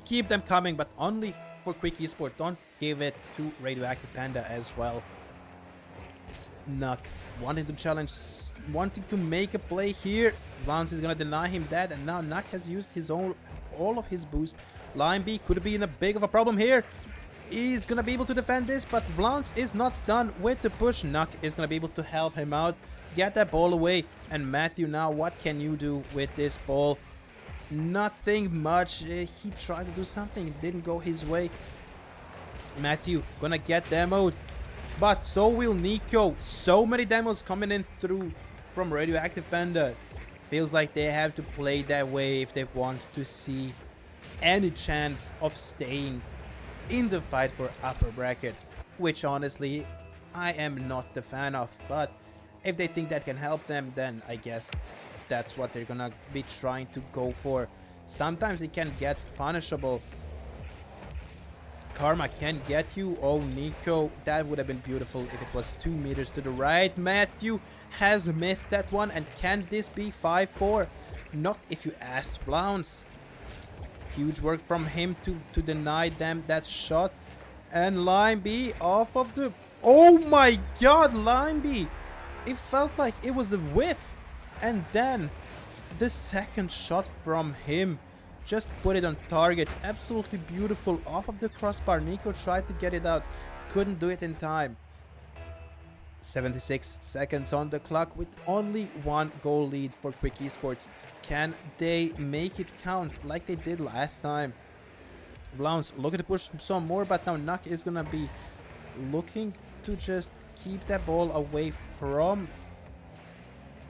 Keep them coming, but only for Quick Esports. Don't give it to Radioactive Panda as well. Nuck wanting to challenge, wanting to make a play here. Blounce is gonna deny him that, and now Nuck has used his all of his boost. Limeby could be in a big of a problem here. He's gonna be able to defend this, but Blounce is not done with the push. Nuck is gonna be able to help him out, get that ball away. And Matthew, now what can you do with this ball? Nothing much. He tried to do something, it didn't go his way. Matthew gonna get demoed, but so will Nico. So many demos coming in through from Radioactive Panda. Feels like they have to play that way if they want to see any chance of staying in the fight for upper bracket, which honestly I am not the fan of. But if they think that can help them, then I guess that's what they're gonna be trying to go for. Sometimes it can get punishable. Karma can get you. Oh, Nico, that would have been beautiful if it was 2 meters to the right. Matthew has missed that one, and can this be 5-4? Not if you ask Blounce. Huge work from him to deny them that shot. And Limeby off of the... Oh my god, Limeby! It felt like it was a whiff. And then the second shot from him just put it on target. Absolutely beautiful off of the crossbar. Nico tried to get it out, couldn't do it in time. 76 seconds on the clock with only 1 goal lead for Quick Esports. Can they make it count like they did last time? Blounce looking to push some more, but now Nuck is gonna be looking to just keep that ball away from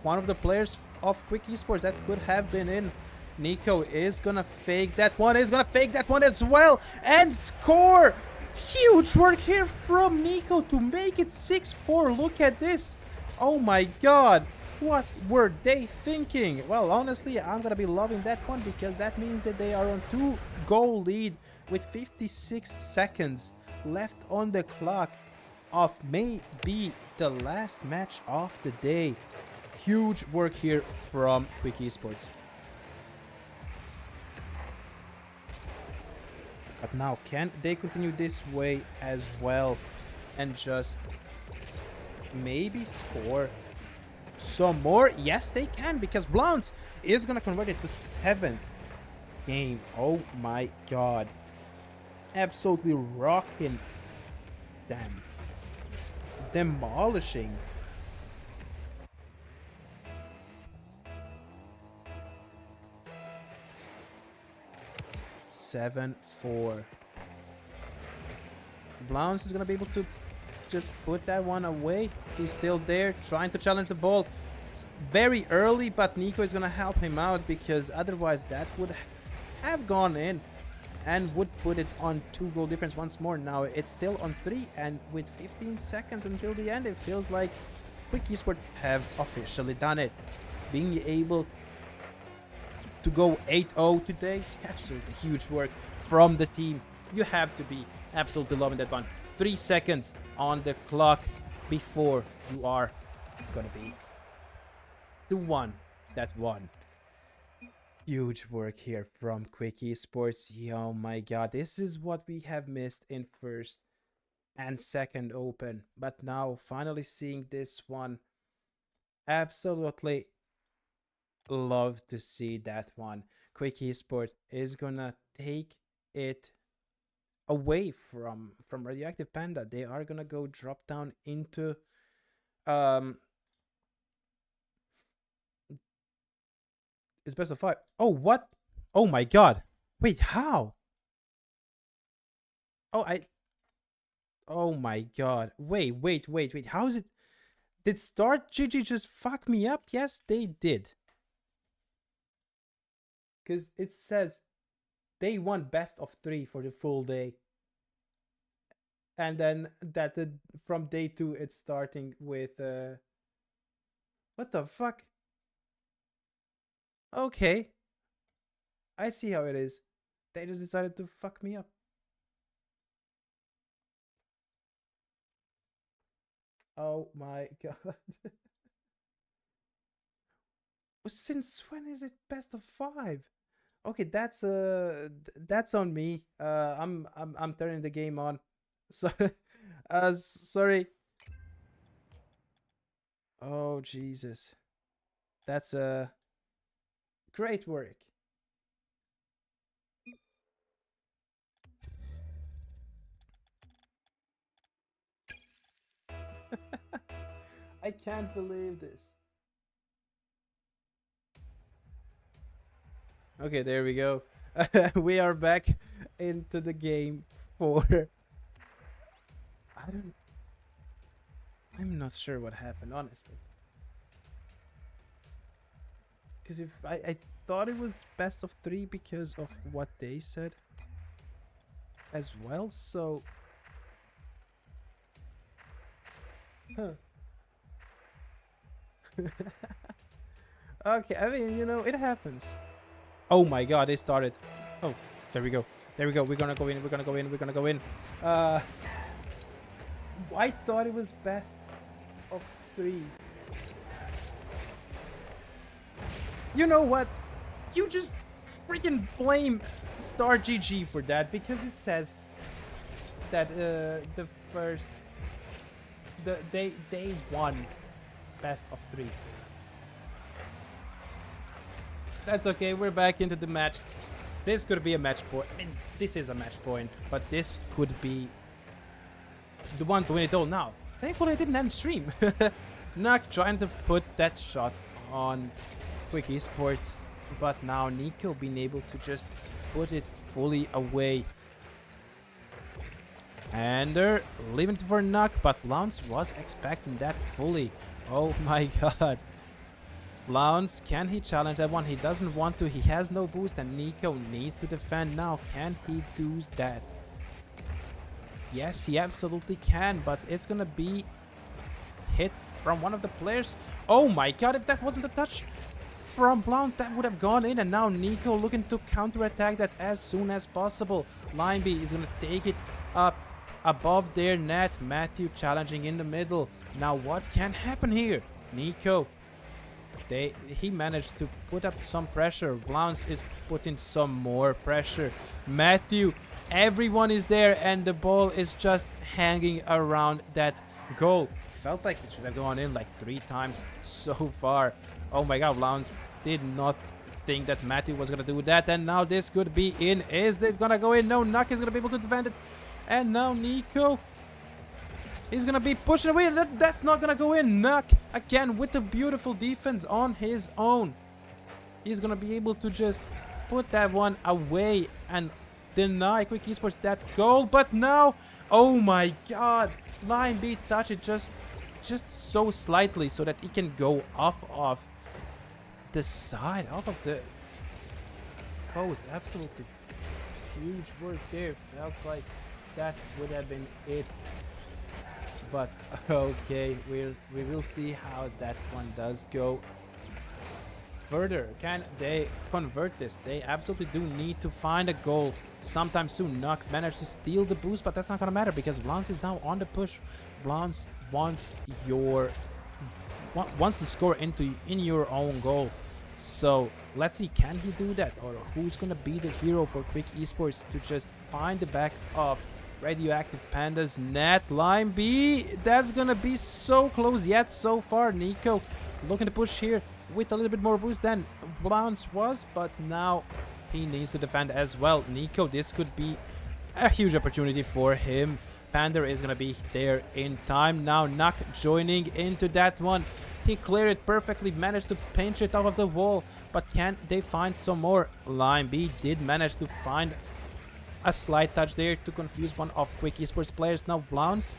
one of the players of Quick Esports. That could have been in. Nico is gonna fake that one, as well, and score! Huge work here from Nico to make it 6-4. Look at this. Oh my god. What were they thinking? Well, honestly, I'm gonna be loving that one, because that means that they are on 2 goal lead with 56 seconds left on the clock of maybe the last match of the day. Huge work here from Quick Esports. But now, can they continue this way as well and just maybe score some more? Yes, they can, because Blounce is going to convert it to 7th game. Oh my god. Absolutely rocking them. Demolishing. 7-4. Blounce is gonna be able to just put that one away. He's still there, trying to challenge the ball. very early, but Nico is gonna help him out because otherwise that would have gone in and would put it on 2 goal difference once more. Now it's still on 3, and with 15 seconds until the end, it feels like Quick Esports have officially done it. Being able to go 8-0 today, absolutely huge work from the team. You have to be absolutely loving that one. 3 seconds on the clock before you are gonna be the one that won. Huge work here from Quick Esports. Oh my god, this is what we have missed in first and second open. But now, finally seeing this one, absolutely love to see that one. Quick Esports is gonna take it away from Radioactive Panda. They are gonna go drop down into it's best of 5. Oh, what? Oh my god. Wait, how? Oh, oh my god. Wait. How is it? Did Start GG just fuck me up? Yes, they did. Because it says they won best of 3 for the full day. And then from day 2, it's starting with what the fuck? Okay. I see how it is. They just decided to fuck me up. Oh my god. Since when is it best of 5? Okay, that's on me. I'm turning the game on. So sorry. Oh Jesus. That's great work. I can't believe this. Okay, there we go. We are back into the game for I'm not sure what happened, honestly. Because if I thought it was best of 3 because of what they said as well, so huh. Okay, I mean, it happens. Oh my god, they started. Oh, there we go. There we go. We're gonna go in. We're gonna go in. We're gonna go in. I thought it was best of 3. You know what? You just freaking blame Star GG for that because it says that the first they won best of 3. That's okay. We're back into the match. This could be a match point. I mean, this is a match point, but this could be the one to win it all now. Thankfully, I didn't end stream. Nuck trying to put that shot on Quick Esports, but now Nico being able to just put it fully away. And they're leaving it for Nuck, but Lounce was expecting that fully. Oh my god. Lounce, can he challenge that one? He doesn't want to. He has no boost, and Nico needs to defend now. Can he do that? Yes, he absolutely can, but it's gonna be hit from one of the players. Oh my god, if that wasn't a touch from Lounce, that would have gone in, and now Nico looking to counterattack that as soon as possible. Lineby is gonna take it up above their net. Matthew challenging in the middle. Now what can happen here? Nico, he managed to put up some pressure. Lounce is putting some more pressure. Matthew, everyone is there, and the ball is just hanging around that goal. Felt like it should have gone in like 3 times so far. Oh my god, Lounce did not think that Matthew was gonna do that, and now this could be in. Is it gonna go in? No, Nuck is gonna be able to defend it. And now Nico is gonna be pushing away. That's not gonna go in. Nuck again with the beautiful defense on his own. He's gonna be able to just put that one away and deny Quick Esports that goal. But now, oh my god, Line B touch it, just just so slightly so that he can go off of the side, off of the post. Absolutely huge work there. Felt like that would have been it. But okay, we will see how that one does go. Further, can they convert this? They absolutely do need to find a goal sometime soon. Nuck managed to steal the boost, but that's not gonna matter because Blance is now on the push. Blance wants the score in your own goal. So let's see, can he do that, or who's gonna be the hero for Quick Esports to just find the back of Radioactive Panda's net? Line B, that's gonna be so close yet so far. Nico looking to push here with a little bit more boost than Bounce was, but now he needs to defend as well. Nico, this could be a huge opportunity for him. Panda is gonna be there in time. Now Nuck joining into that one. He cleared it perfectly, managed to pinch it off of the wall, but can they find some more? Line B did manage to find a slight touch there to confuse one of Quick Esports players. Now Bounce,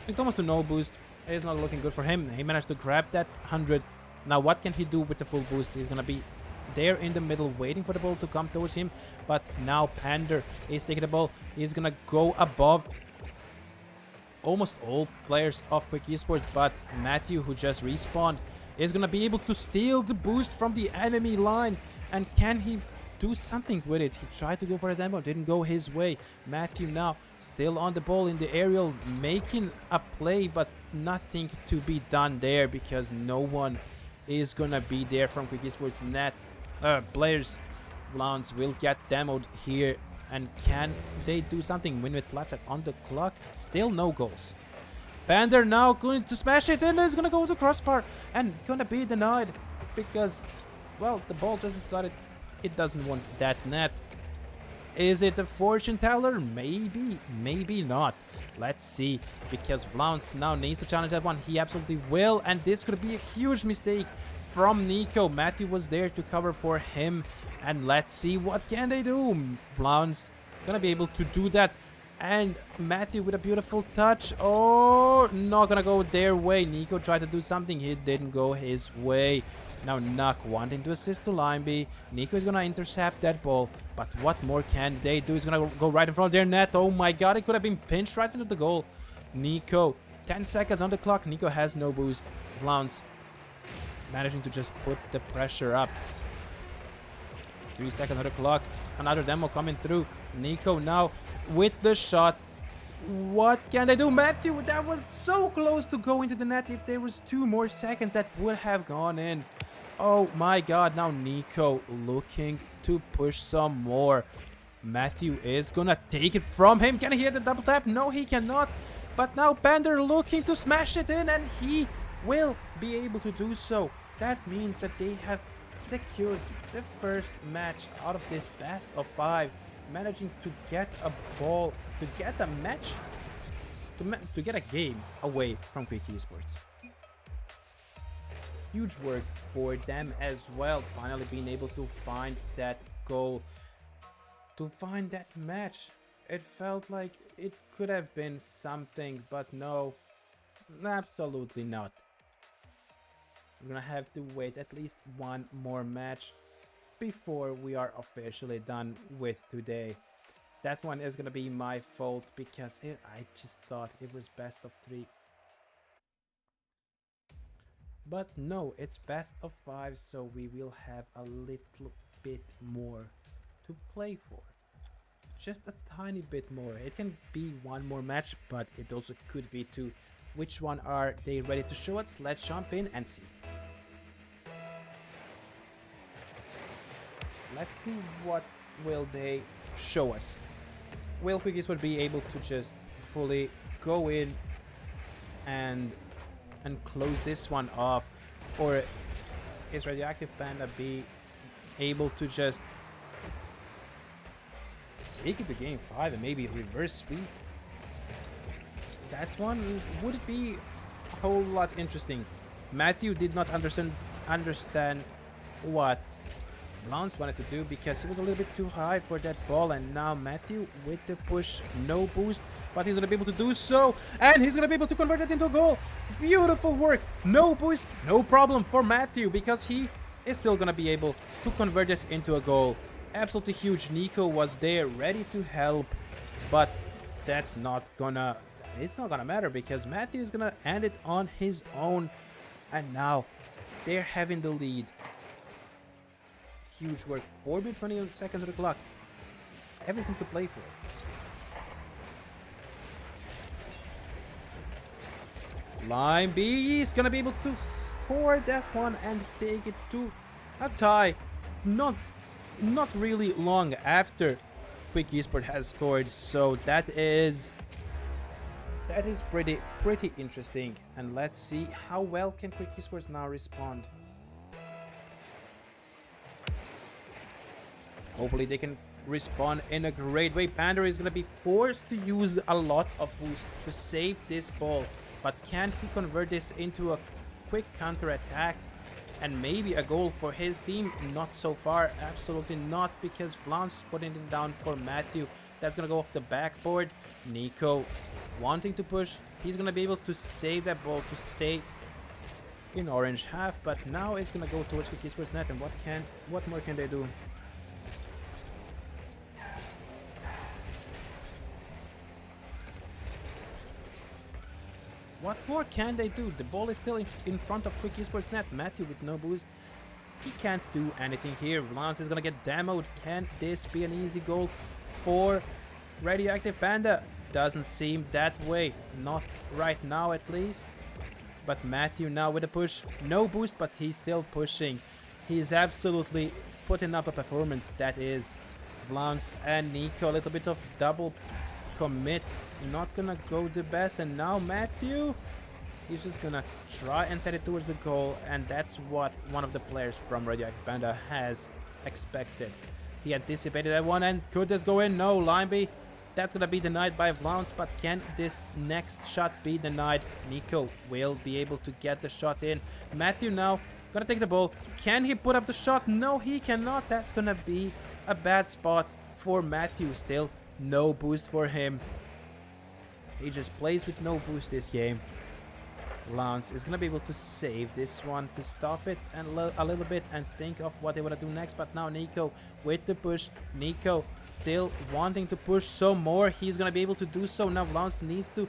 it's almost to no boost. It's not looking good for him. He managed to grab that 100. Now what can he do with the full boost? He's gonna be there in the middle waiting for the ball to come towards him, but now Panda is taking the ball. He's gonna go above almost all players of Quick Esports, but Matthew, who just respawned, is gonna be able to steal the boost from the enemy line. And can he do something with it? He tried to go for a demo, didn't go his way. Matthew now still on the ball in the aerial, making a play, but nothing to be done there because no one is gonna be there from Quick Esports net. Players Blance will get demoed here, and can they do something? Win with left on the clock, still no goals. Panda now going to smash it in, is gonna go to crossbar and gonna be denied because, well, the ball just decided it doesn't want that net. Is it a fortune teller? Maybe, maybe not. Let's see, because Blance now needs to challenge that one. He absolutely will, and this could be a huge mistake from Nico. Matthew was there to cover for him, and let's see what can they do. Blance gonna be able to do that, and Matthew with a beautiful touch. Oh, not gonna go their way. Nico tried to do something, he didn't go his way. Now Nuck wanting to assist to Line B. Nico is gonna intercept that ball, but what more can they do? He's gonna go right in front of their net. Oh my god, it could have been pinched right into the goal. Nico, 10 seconds on the clock. Nico has no boost. Blance managing to just put the pressure up. 3 seconds on the clock. Another demo coming through. Nico now with the shot. What can they do? Matthew, that was so close to go into the net. If there was 2 more seconds, that would have gone in. Oh my god, now Nico looking to push some more. Matthew is gonna take it from him. Can he hit the double tap? No, he cannot. But now Panda looking to smash it in, and he will be able to do so. That means that they have secured the first match out of this best of 5, managing to get a ball, to get a match, to get a game away from Quick Esports. Huge work for them as well, finally being able to find that goal, to find that match. It felt like it could have been something, but no, absolutely not. We're gonna have to wait at least one more match before we are officially done with today. That one is gonna be my fault because I just thought it was best of 3. But no, it's best of 5, so we will have a little bit more to play for. Just a tiny bit more. It can be one more match, but it also could be 2. Which one are they ready to show us? Let's jump in and see. Let's see what will they show us. Will Quick Esports be able to just fully go in and close this one off, or is Radioactive Panda be able to just take it to game 5 and maybe reverse sweep? That one would be a whole lot interesting. Matthew did not understand what Blance wanted to do because he was a little bit too high for that ball. And now Matthew with the push, no boost, but he's gonna be able to do so, and he's gonna be able to convert it into a goal. Beautiful work. No boost, no problem for Matthew, because he is still gonna be able to convert this into a goal. Absolutely huge. Nico was there ready to help, but it's not gonna matter because Matthew is gonna end it on his own. And now they're having the lead. Huge work. 4 minutes 20 seconds on the clock. Everything to play for. Line B is gonna be able to score that one and take it to a tie. Not really long after Quick Esport has scored, so that is pretty interesting. And let's see how well can Quick Esports now respond. Hopefully they can respond in a great way. Panda is going to be forced to use a lot of boost to save this ball. But can he convert this into a quick counter attack and maybe a goal for his team? Not so far. Absolutely not, because Vlans is putting it down for Matthew. That's going to go off the backboard. Nico wanting to push. He's going to be able to save that ball to stay in orange half. But now it's going to go towards Quick Esports net. And what more can they do? What more can they do? The ball is still in front of Quick Esports net. Matthew with no boost. He can't do anything here. Lance is gonna get demoed. Can this be an easy goal for Radioactive Panda? Doesn't seem that way. Not right now, at least. But Matthew now with a push. No boost, but he's still pushing. He's absolutely putting up a performance. That is Lance and Nico. A little bit of double commit. Not gonna go the best. And now Matthew, he's just gonna try and set it towards the goal. And that's what one of the players from Radioactive Panda has expected. He anticipated that one. And could this go in? No. Line B. That's gonna be denied by Vlaunce. But can this next shot be denied? Nico will be able to get the shot in. Matthew now gonna take the ball. Can he put up the shot? No, he cannot. That's gonna be a bad spot for Matthew. Still no boost for him. He just plays with no boost this game. Lance is gonna be able to save this one to stop it and a little bit and think of what they want to do next. But now Nico with the push. Nico still wanting to push some more. He's gonna be able to do so. Now Lance needs to...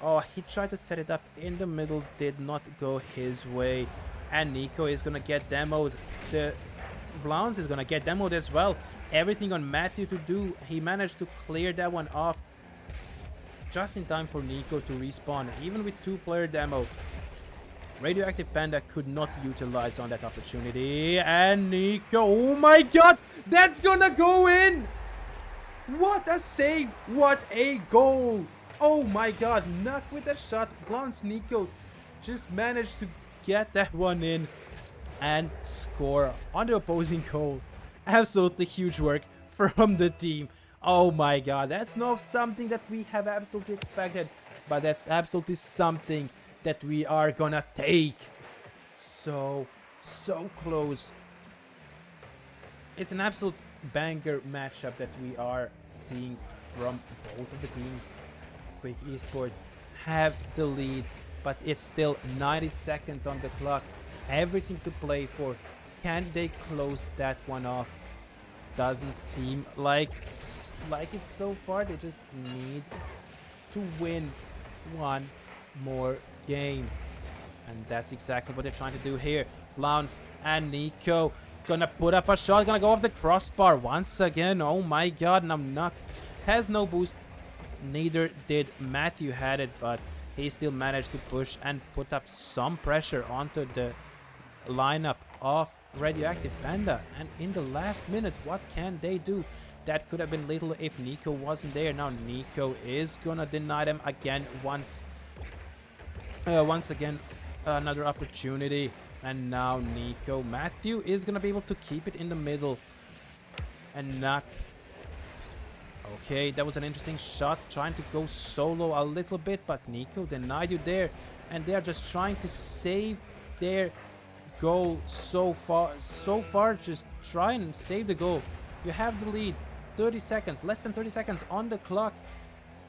Oh, he tried to set it up in the middle. Did not go his way. And Nico is gonna get demoed. The Lance is gonna get demoed as well. Everything on Matthew to do. He managed to clear that one off just in time for Nico to respawn. Even with 2-player demo, Radioactive Panda could not utilize on that opportunity. And Nico, oh my god, that's gonna go in! What a save! What a goal! Oh my god, not with a shot. Blonce Nico just managed to get that one in and score on the opposing goal. Absolutely huge work from the team. Oh my god, that's not something that we have absolutely expected, but that's absolutely something that we are gonna take. So close. It's an absolute banger matchup that we are seeing from both of the teams. Quick Esport have the lead, but it's still 90 seconds on the clock. Everything to play for. Can they close that one off? Doesn't seem like it so far. They just need to win one more game, and that's exactly what they're trying to do here. Lounce and Nico gonna put up a shot, gonna go off the crossbar once again. Oh my god, Namnuk has no boost, neither did Matthew had it, but he still managed to push and put up some pressure onto the lineup of Radioactive Panda. And in the last minute, what can they do? That could have been little if Nico wasn't there. Now Nico is gonna deny them again once again another opportunity. And now Nico, Matthew is gonna be able to keep it in the middle and not... Okay, that was an interesting shot, trying to go solo a little bit, but Nico denied you there. And they are just trying to save their goal so far. So far, just try and save the goal. You have the lead. 30 seconds, less than 30 seconds on the clock.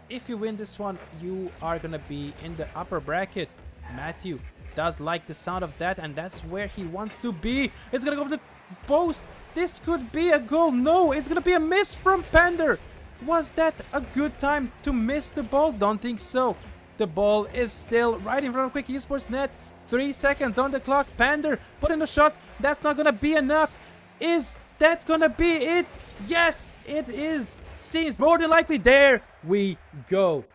If you win this one, you are gonna be in the upper bracket. Matthew does like the sound of that, and that's where he wants to be. It's gonna go to the post. This could be a goal. No, it's gonna be a miss from Pender. Was that a good time to miss the ball? Don't think so. The ball is still right in front of Quick Esports net. 3 seconds on the clock. Pender put in a shot. That's not gonna be enough. Is that gonna be it? Yes, it is. Seems more than likely. There we go.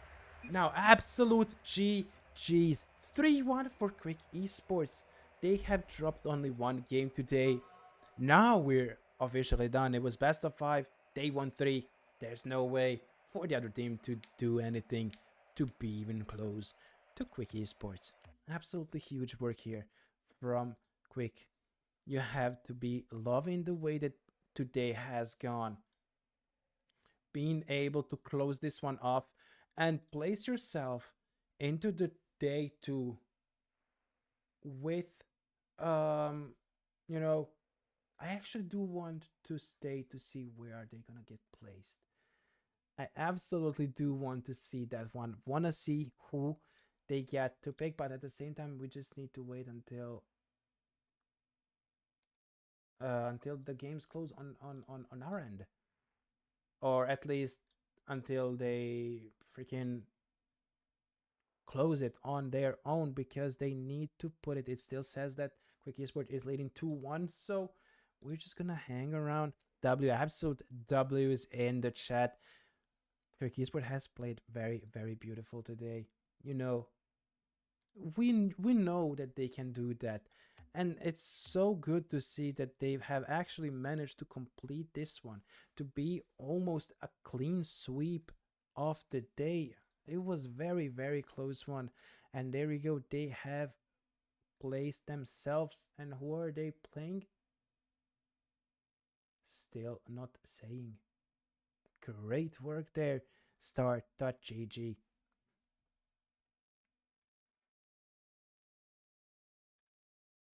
Now, absolute GG's. 3-1 for Quick Esports. They have dropped only one game today. Now we're officially done. It was best of 5. They won 3. There's no way for the other team to do anything to be even close to Quick Esports. Absolutely huge work here from Quick. You have to be loving the way that today has gone. Being able to close this one off and place yourself into the day 2 with you know, I actually do want to stay to see where are they gonna get placed. I absolutely do want to see that one. Wanna see who they get to pick, but at the same time, we just need to wait until the games close on our end, or at least until they freaking close it on their own, because they need to put it. It still says that Quick Esport is leading 2-1, so we're just gonna hang around. Absolute W is in the chat. Quick Esport has played very, very beautiful today. You know, we know that they can do that, and it's so good to see that they have actually managed to complete this one, to be almost a clean sweep of the day. It was very, very close one, and there we go. They have placed themselves, and who are they playing? Still not saying. Great work there, start.gg.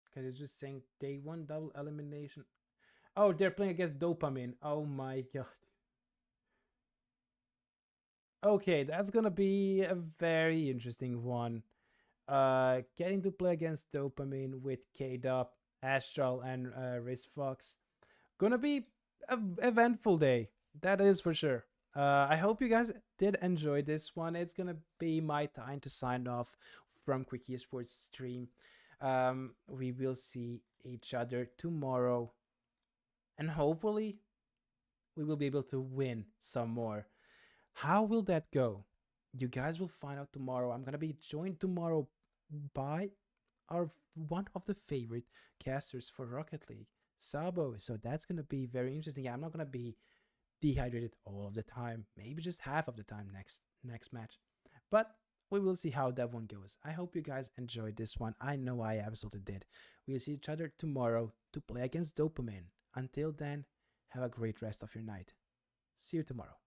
Because it's just saying day 1 double elimination. Oh, they're playing against Dopamine. Oh my god. Okay, that's gonna be a very interesting one. Getting to play against Dopamine with K-Dop, Astral, and Riz Fox. Gonna be an eventful day. That is for sure. I hope you guys did enjoy this one. It's gonna be my time to sign off from Quick Esports stream. We will see each other tomorrow, and hopefully we will be able to win some more. How will that go? You guys will find out tomorrow. I'm gonna be joined tomorrow by our one of the favorite casters for Rocket League, Sabo. So that's gonna be very interesting. Yeah, I'm not gonna be dehydrated all of the time. Maybe just half of the time next match. But we will see how that one goes. I hope you guys enjoyed this one. I know I absolutely did. We'll see each other tomorrow to play against Dopamine. Until then, have a great rest of your night. See you tomorrow.